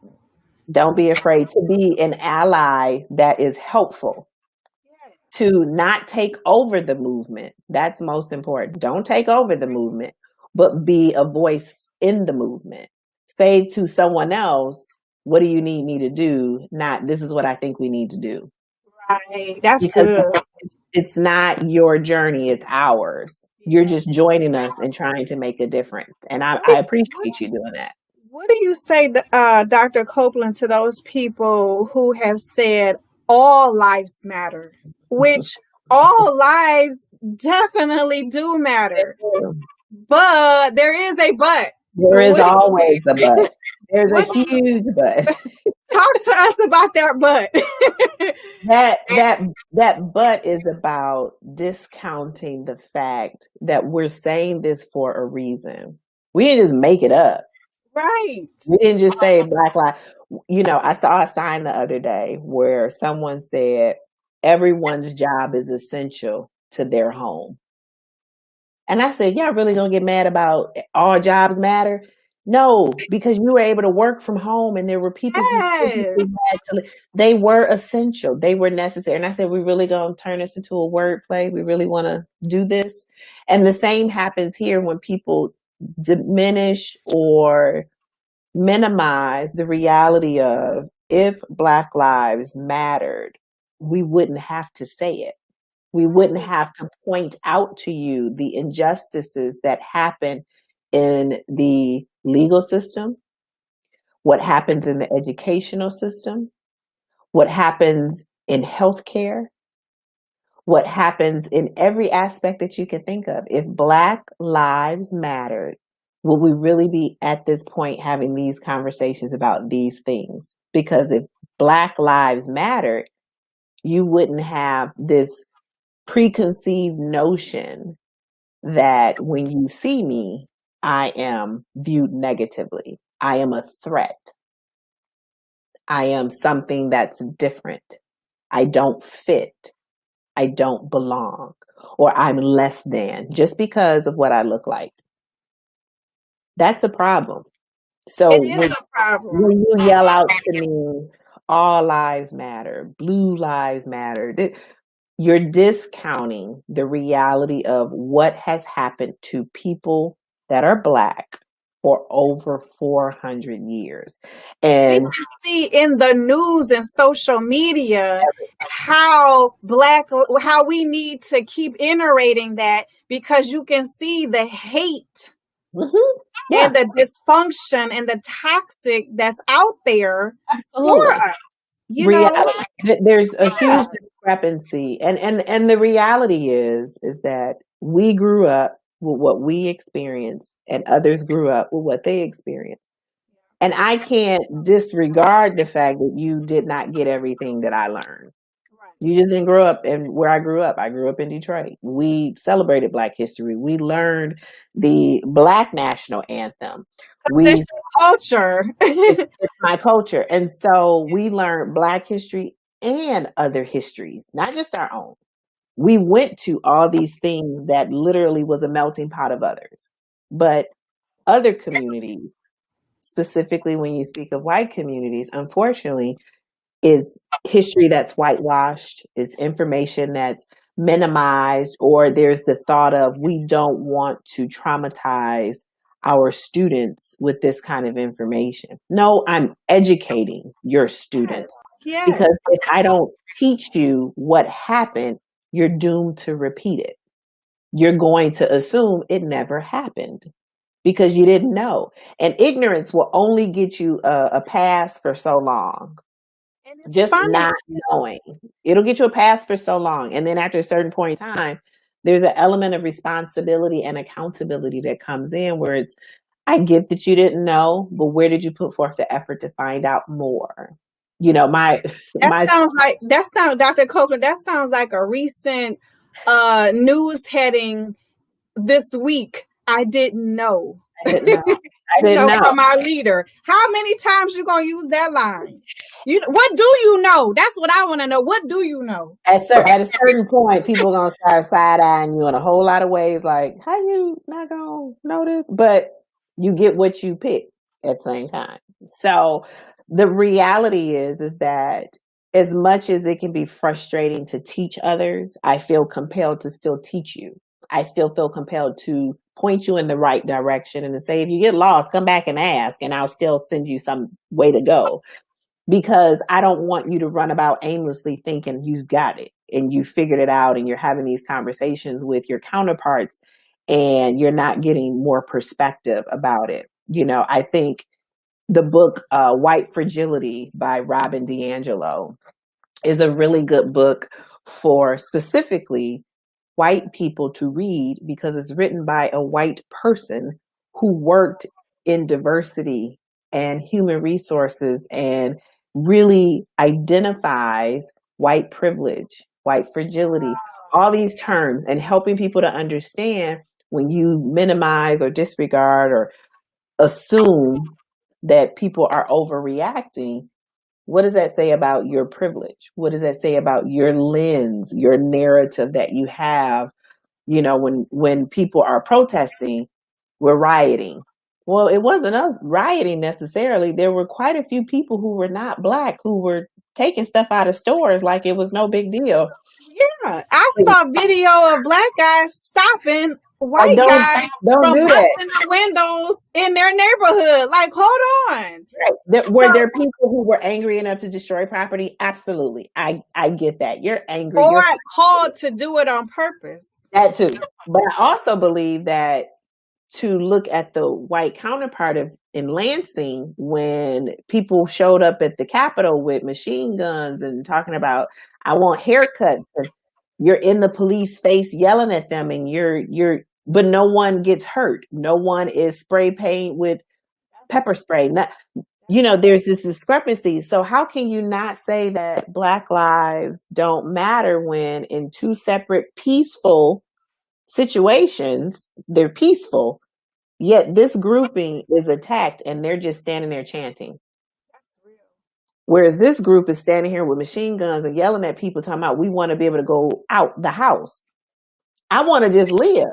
Don't be afraid to be an ally that is helpful. To not take over the movement. That's most important. Don't take over the movement, but be a voice in the movement. Say to someone else, what do you need me to do? Not, this is what I think we need to do.
Right. That's good.
It's not your journey, it's ours. You're just joining us and trying to make a difference. And I appreciate you doing that.
What do you say, Dr. Copeland, to those people who have said all lives matter, which all lives definitely do matter, but there is a but.
There is
What,
always a but. There's a
what,
huge but.
talk to us about that but.
That but is about discounting the fact that we're saying this for a reason. We didn't just make it up.
Right.
We didn't just say Black Lives. I saw a sign the other day where someone said everyone's job is essential to their home. And I said, y'all really gonna get mad about all jobs matter? No, because you were able to work from home and there were people who physically had to, they were essential. They were necessary. And I said, we really gonna turn this into a wordplay? We really wanna do this? And the same happens here when people diminish or minimize the reality of, if Black lives mattered, we wouldn't have to say it. We wouldn't have to point out to you the injustices that happen in the legal system, what happens in the educational system, what happens in healthcare, what happens in every aspect that you can think of. If Black lives mattered, will we really be at this point having these conversations about these things? Because if Black lives mattered, you wouldn't have this preconceived notion that when you see me, I am viewed negatively. I am a threat. I am something that's different. I don't fit. I don't belong. Or I'm less than just because of what I look like. That's a problem. So
It is a problem.
when you yell out to me, all lives matter, blue lives matter, you're discounting the reality of what has happened to people that are Black for over 400 years. And
we see in the news and social media how we need to keep iterating that, because you can see the hate and the dysfunction and the toxic that's out there for us.
There's a huge discrepancy, and the reality is that we grew up with what we experienced, and others grew up with what they experienced. And I can't disregard the fact that you did not get everything that I learned. You just didn't grow up in where I grew up. I grew up in Detroit. We celebrated Black history. We learned the Black national anthem.
It's culture.
It's my culture. And so we learned Black history and other histories, not just our own. We went to all these things that literally was a melting pot of others. But other communities, specifically when you speak of white communities, unfortunately, is history that's whitewashed. It's information that's minimized, or there's the thought of, we don't want to traumatize our students with this kind of information. No, I'm educating your students. Because if I don't teach you what happened, you're doomed to repeat it. You're going to assume it never happened because you didn't know. And ignorance will only get you a pass for so long. Just not knowing. It'll get you a pass for so long. And then after a certain point in time, there's an element of responsibility and accountability that comes in where it's, I get that you didn't know, but where did you put forth the effort to find out more?
Dr. Copeland, that sounds like a recent news heading this week. I didn't know.
I didn't know.
From our leader. How many times you gonna use that line? What do you know? That's what I want to know. What do you know?
At a certain point, people are gonna start side-eyeing you in a whole lot of ways. Like, how you not gonna know this? But you get what you pick at the same time. So the reality is that as much as it can be frustrating to teach others, I feel compelled to still teach you. I still feel compelled to point you in the right direction and to say, if you get lost, come back and ask, and I'll still send you some way to go. Because I don't want you to run about aimlessly thinking you've got it and you figured it out, and you're having these conversations with your counterparts and you're not getting more perspective about it. I think the book White Fragility by Robin DiAngelo is a really good book for specifically white people to read, because it's written by a white person who worked in diversity and human resources and really identifies white privilege, white fragility, all these terms, and helping people to understand when you minimize or disregard or assume that people are overreacting. What does that say about your privilege? What does that say about your lens, your narrative that you have? You know, when people are protesting, we're rioting. Well, it wasn't us rioting necessarily. There were quite a few people who were not Black who were taking stuff out of stores like it was no big deal.
Yeah, I saw video of Black guys stopping white
don't
guys
don't
from
do that.
busting the windows in their neighborhood. Like, hold on.
Were there people who were angry enough to destroy property? Absolutely. I get that. You're angry.
Or
You're
called to do it on purpose.
that too. But I also believe that to look at the white counterpart of in Lansing, when people showed up at the Capitol with machine guns and talking about, I want haircuts, and you're in the police face yelling at them, and but no one gets hurt. No one is spray paint with pepper spray. There's this discrepancy. So how can you not say that Black lives don't matter when in two separate peaceful situations, they're peaceful, yet this grouping is attacked and they're just standing there chanting. Whereas this group is standing here with machine guns and yelling at people talking about, we want to be able to go out the house. I want to just live.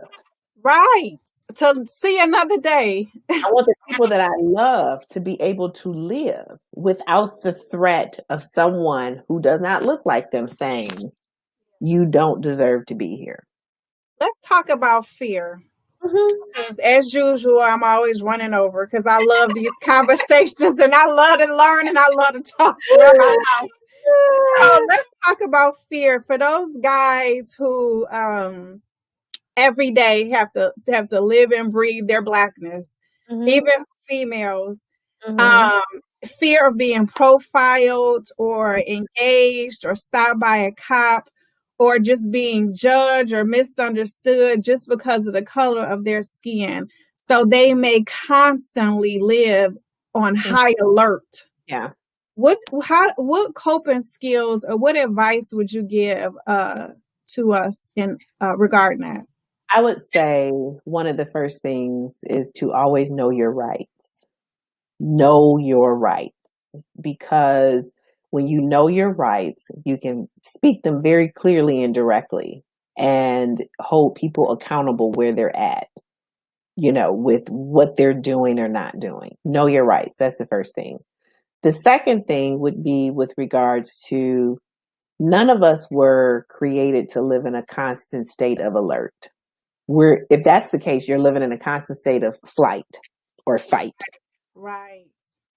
Right. To see another day.
I want the people that I love to be able to live without the threat of someone who does not look like them saying, you don't deserve to be here.
Let's talk about fear. Because as usual, I'm always running over because I love these conversations and I love to learn and I love to talk. So let's talk about fear for those guys who every day have to live and breathe their Blackness, even females. Fear of being profiled or engaged or stopped by a cop, or just being judged or misunderstood just because of the color of their skin. So they may constantly live on high alert.
Yeah.
What coping skills or what advice would you give to us in regarding that?
I would say one of the first things is to always know your rights. Know your rights, because when you know your rights, you can speak them very clearly and directly and hold people accountable where they're at, with what they're doing or not doing. Know your rights. That's the first thing. The second thing would be with regards to, none of us were created to live in a constant state of alert. If that's the case, you're living in a constant state of flight or fight.
Right.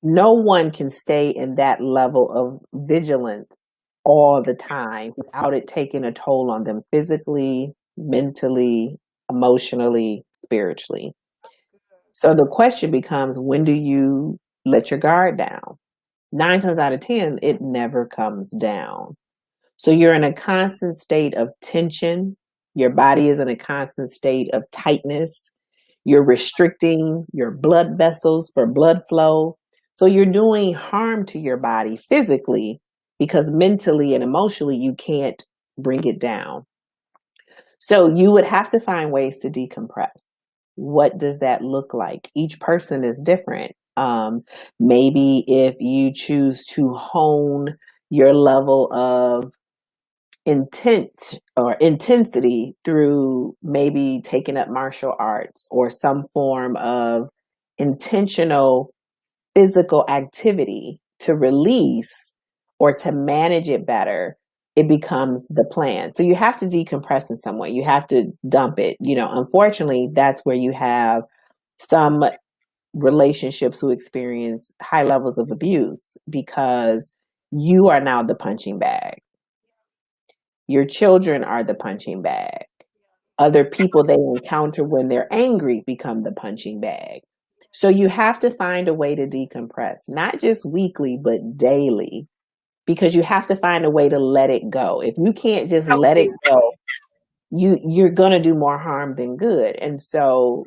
No one can stay in that level of vigilance all the time without it taking a toll on them physically, mentally, emotionally, spiritually. So the question becomes, when do you let your guard down? 9 times out of 10, it never comes down. So you're in a constant state of tension. Your body is in a constant state of tightness. You're restricting your blood vessels for blood flow. So you're doing harm to your body physically, because mentally and emotionally you can't bring it down. So you would have to find ways to decompress. What does that look like? Each person is different. Maybe if you choose to hone your level of intent or intensity through maybe taking up martial arts or some form of intentional physical activity to release or to manage it better, it becomes the plan. So you have to decompress in some way. You have to dump it. Unfortunately, that's where you have some relationships who experience high levels of abuse, because you are now the punching bag. Your children are the punching bag. Other people they encounter when they're angry become the punching bag. So you have to find a way to decompress, not just weekly, but daily, because you have to find a way to let it go. If you can't just let it go, you're going to do more harm than good. And so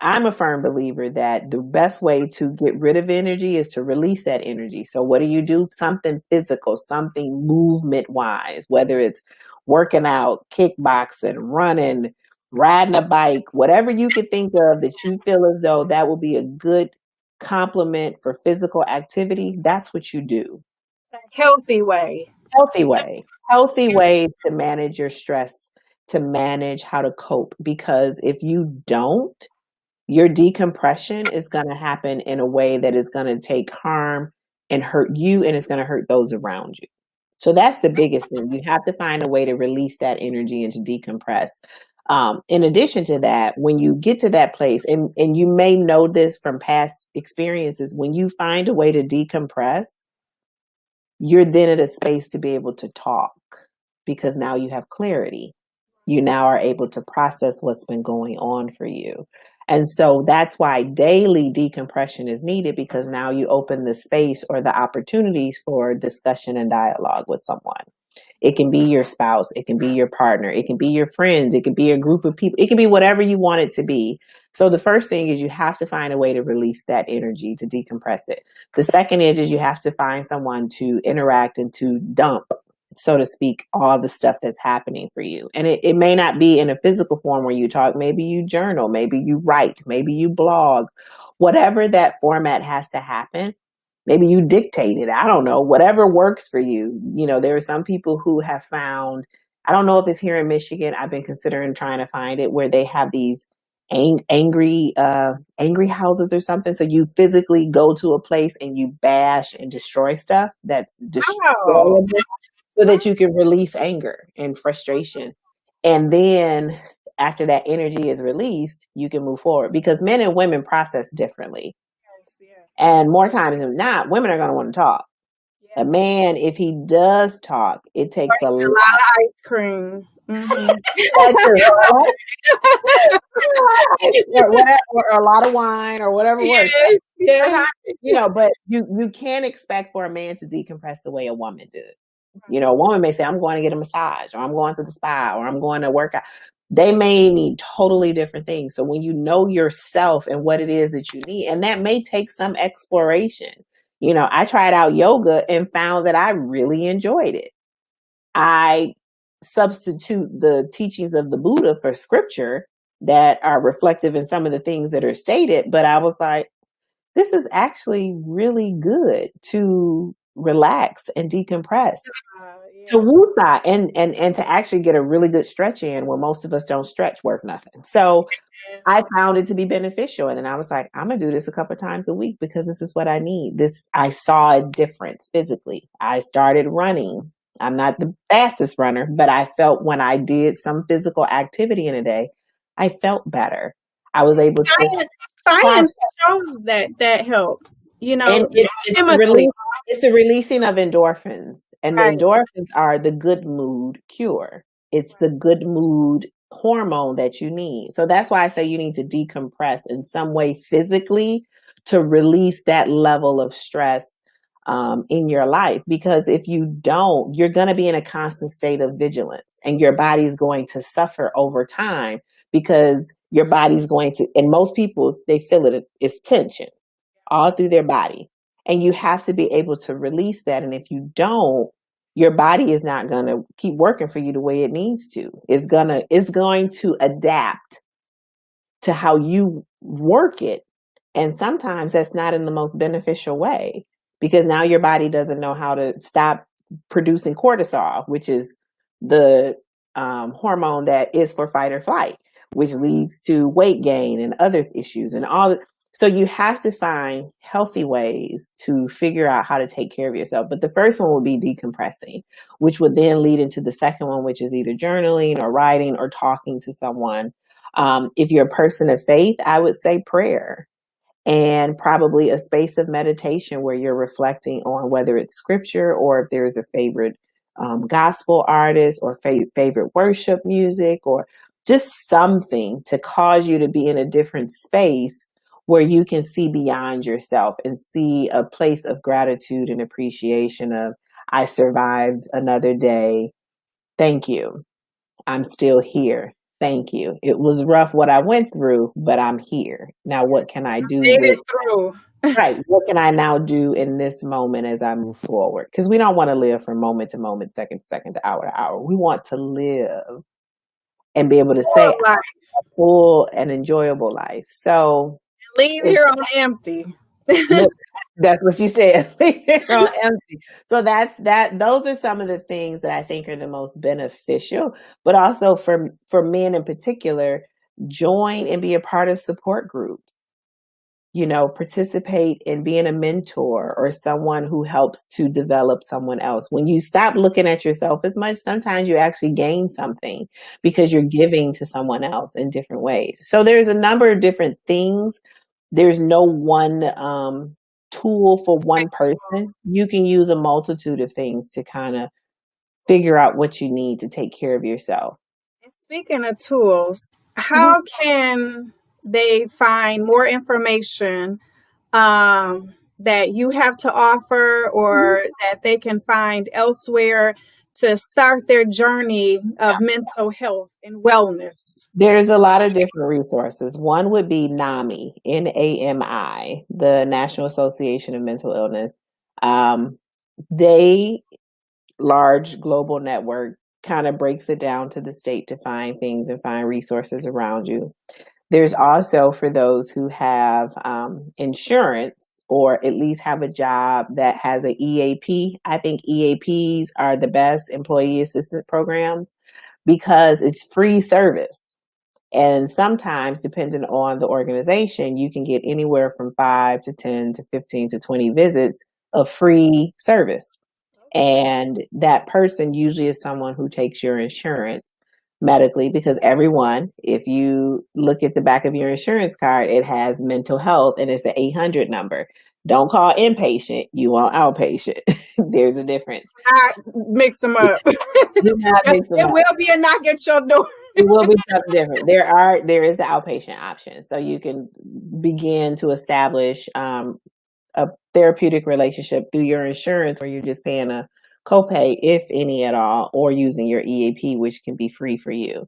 I'm a firm believer that the best way to get rid of energy is to release that energy. So what do? Something physical, something movement wise, whether it's working out, kickboxing, running, riding a bike, whatever you could think of that you feel as though that will be a good complement for physical activity. That's what you do.
A healthy way.
Healthy way to manage your stress, to manage how to cope. Because if you don't, your decompression is going to happen in a way that is going to take harm and hurt you, and it's going to hurt those around you. So that's the biggest thing. You have to find a way to release that energy and to decompress. In addition to that, when you get to that place, and you may know this from past experiences, when you find a way to decompress, you're then at a space to be able to talk, because now you have clarity. You now are able to process what's been going on for you. And so that's why daily decompression is needed, because now you open the space or the opportunities for discussion and dialogue with someone. It can be your spouse, it can be your partner, it can be your friends, it can be a group of people, it can be whatever you want it to be. So the first thing is you have to find a way to release that energy, to decompress it. The second is you have to find someone to interact and to dump, so to speak, all the stuff that's happening for you. And it may not be in a physical form where you talk. Maybe you journal, maybe you write, maybe you blog, whatever that format has to happen. Maybe you dictate it. I don't know, whatever works for you. You know, there are some people who have found, I don't know if it's here in Michigan, I've been considering trying to find it, where they have these angry houses or something. So you physically go to a place and you bash and destroy stuff that's destroyable, so that you can release anger and frustration. And then after that energy is released, you can move forward, because men and women process differently. And more times than not, women are going to want to talk. A man, if he does talk, it takes a lot
of ice cream. Mm-hmm.
or a lot of wine or whatever works.
Yes.
You know, but you can't expect for a man to decompress the way a woman did. You know, a woman may say, I'm going to get a massage, or I'm going to the spa, or I'm going to work out. They may need totally different things. So when you know yourself and what it is that you need, and that may take some exploration. You know, I tried out yoga and found that I really enjoyed it. I substitute the teachings of the Buddha for scripture that are reflective in some of the things that are stated. But I was like, this is actually really good to relax and decompress, to woosah, and to actually get a really good stretch in, when most of us don't stretch worth nothing. So I found it to be beneficial. And then I was like, I'm going to do this a couple of times a week, because this is what I need. I saw a difference physically. I started running. I'm not the fastest runner, but I felt when I did some physical activity in a day, I felt better. I was able to.
Science shows that helps. You know,
it's the releasing of endorphins, and the endorphins are the good mood cure. It's the good mood hormone that you need. So that's why I say you need to decompress in some way physically to release that level of stress in your life. Because if you don't, you're going to be in a constant state of vigilance, and your body's going to suffer over time, because your body's going to, and most people, they feel it's tension all through their body. And you have to be able to release that. And if you don't, your body is not going to keep working for you the way it needs to. It's going to adapt to how you work it. And sometimes that's not in the most beneficial way, because now your body doesn't know how to stop producing cortisol, which is the hormone that is for fight or flight, which leads to weight gain and other issues and all. So you have to find healthy ways to figure out how to take care of yourself. But the first one would be decompressing, which would then lead into the second one, which is either journaling or writing or talking to someone. If you're a person of faith, I would say prayer, and probably a space of meditation where you're reflecting on whether it's scripture, or if there's a favorite gospel artist, or favorite worship music, or just something to cause you to be in a different space where you can see beyond yourself and see a place of gratitude and appreciation of, I survived another day. Thank you. I'm still here. Thank you. It was rough what I went through, but I'm here. Now, what can I do
Made
with,
it through.
right? What can I now do in this moment as I move forward? Because we don't want to live from moment to moment, second to second, to hour. We want to live and be able to say
Full life.
a full and enjoyable life. So
Leave
it's,
here on empty.
look, that's what she said. You're on empty. So those are some of the things that I think are the most beneficial, but also for men in particular, join and be a part of support groups. Participate in being a mentor or someone who helps to develop someone else. When you stop looking at yourself as much, sometimes you actually gain something because you're giving to someone else in different ways. So there's a number of different things. There's no one tool for one person. You can use a multitude of things to kind of figure out what you need to take care of yourself.
And speaking of tools, how can they find more information that you have to offer or that they can find elsewhere to start their journey of mental health and wellness?
There's a lot of different resources. One would be NAMI, NAMI, the National Association of Mental Illness. They large global network kind of breaks it down to the state to find things and find resources around you. There's also for those who have insurance or at least have a job that has an EAP. I think EAPs are the best, employee assistance programs, because it's free service. And sometimes, depending on the organization, you can get anywhere from 5 to 10 to 15 to 20 visits of free service. And that person usually is someone who takes your insurance medically, because everyone, if you look at the back of your insurance card, it has mental health and it's the 800 number. Don't call inpatient, you want outpatient. There's a difference.
I mix them up.
Do not mix them
It
up.
will be a knock at your door.
It will be something different. There is the outpatient option. So you can begin to establish a therapeutic relationship through your insurance, where you're just paying a copay, if any at all, or using your EAP, which can be free for you.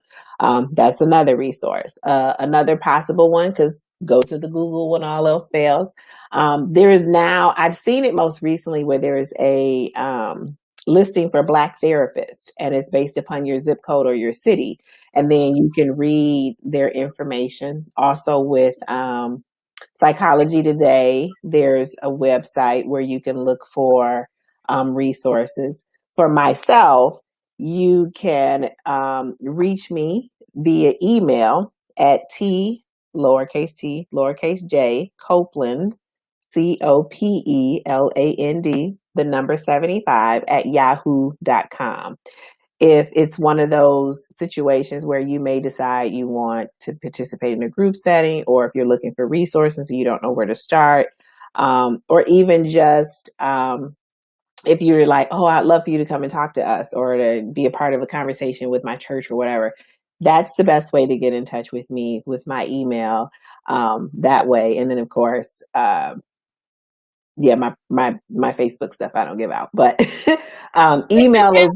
That's another resource. Another possible one, because go to the Google when all else fails. There is now, I've seen it most recently, where there is a listing for Black therapists, and it's based upon your zip code or your city. And then you can read their information. Also with Psychology Today, there's a website where you can look for resources. For myself, you can reach me via email at lowercase t, lowercase j, Copeland, COPELAND, the number 75 at yahoo.com. If it's one of those situations where you may decide you want to participate in a group setting, or if you're looking for resources and you don't know where to start, or even just if you're like, oh, I'd love for you to come and talk to us or to be a part of a conversation with my church or whatever, that's the best way to get in touch with me, with my email that way. And then, of course, my Facebook stuff I don't give out, but email is,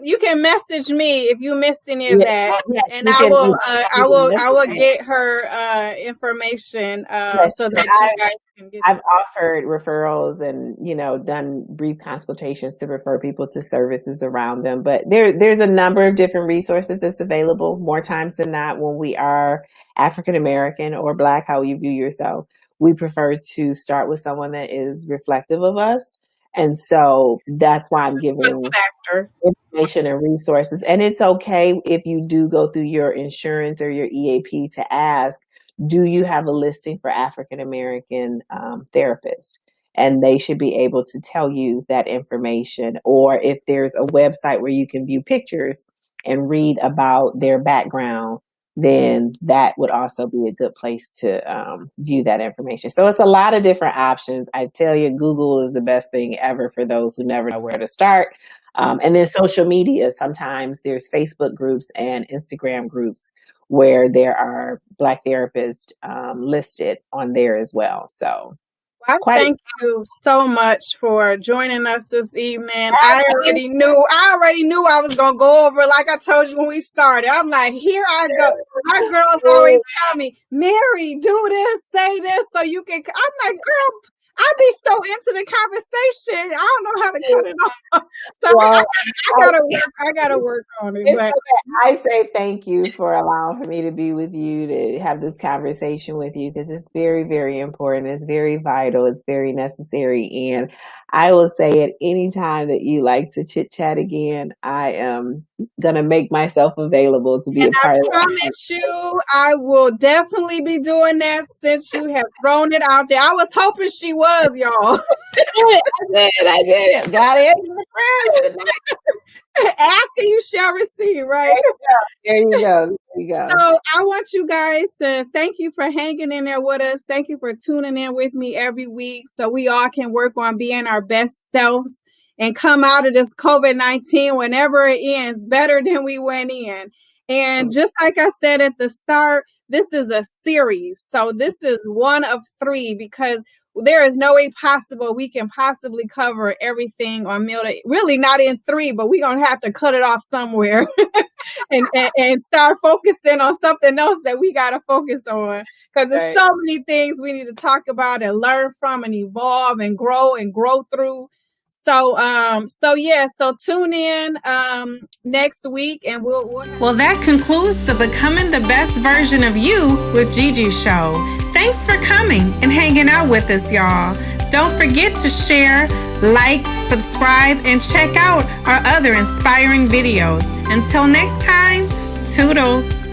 you can message me if you missed any of that, and
I
will get her information so that you guys can get.
I've offered referrals and done brief consultations to refer people to services around them, but there's a number of different resources that's available. More times than not, when we are African American or Black, how you view yourself, we prefer to start with someone that is reflective of us. And so that's why I'm giving information and resources. And it's okay if you do go through your insurance or your EAP to ask, do you have a listing for African American therapists? And they should be able to tell you that information. Or if there's a website where you can view pictures and read about their background, then that would also be a good place to view that information. So it's a lot of different options. I tell you, Google is the best thing ever for those who never know where to start. And then social media, sometimes there's Facebook groups and Instagram groups where there are Black therapists listed on there as well. So
thank you so much for joining us this evening. I already knew I was gonna go over, like I told you when we started. I'm like, here I go. My girls always tell me, Mary, do this, say this, so you can. I'm like, girl, I be so into the conversation, I don't know how to cut it off. So I gotta work on it. But
I say thank you for allowing for me to be with you, to have this conversation with you, because it's very, very important. It's very vital. It's very necessary. And I will say at any time that you like to chit chat again, I am gonna make myself available to be a part of it.
I promise you, I will definitely be doing that since you have thrown it out there. I was hoping she was, y'all.
I did it. Got it.
Ask and you shall receive, right?
There you go.
So I want you guys to thank you for hanging in there with us. Thank you for tuning in with me every week so we all can work on being our best selves and come out of this COVID-19 whenever it ends better than we went in. And just like I said at the start, this is a series. So this is one of 3, because there is no way possible we can possibly cover everything on Milda. Really not in 3, but we're going to have to cut it off somewhere and start focusing on something else that we got to focus on. Because there's so many things we need to talk about and learn from and evolve and grow through. So tune in next week and Well, that concludes the Becoming the Best Version of You with Gigi show. Thanks for coming and hanging out with us, y'all. Don't forget to share, like, subscribe, and check out our other inspiring videos. Until next time, toodles.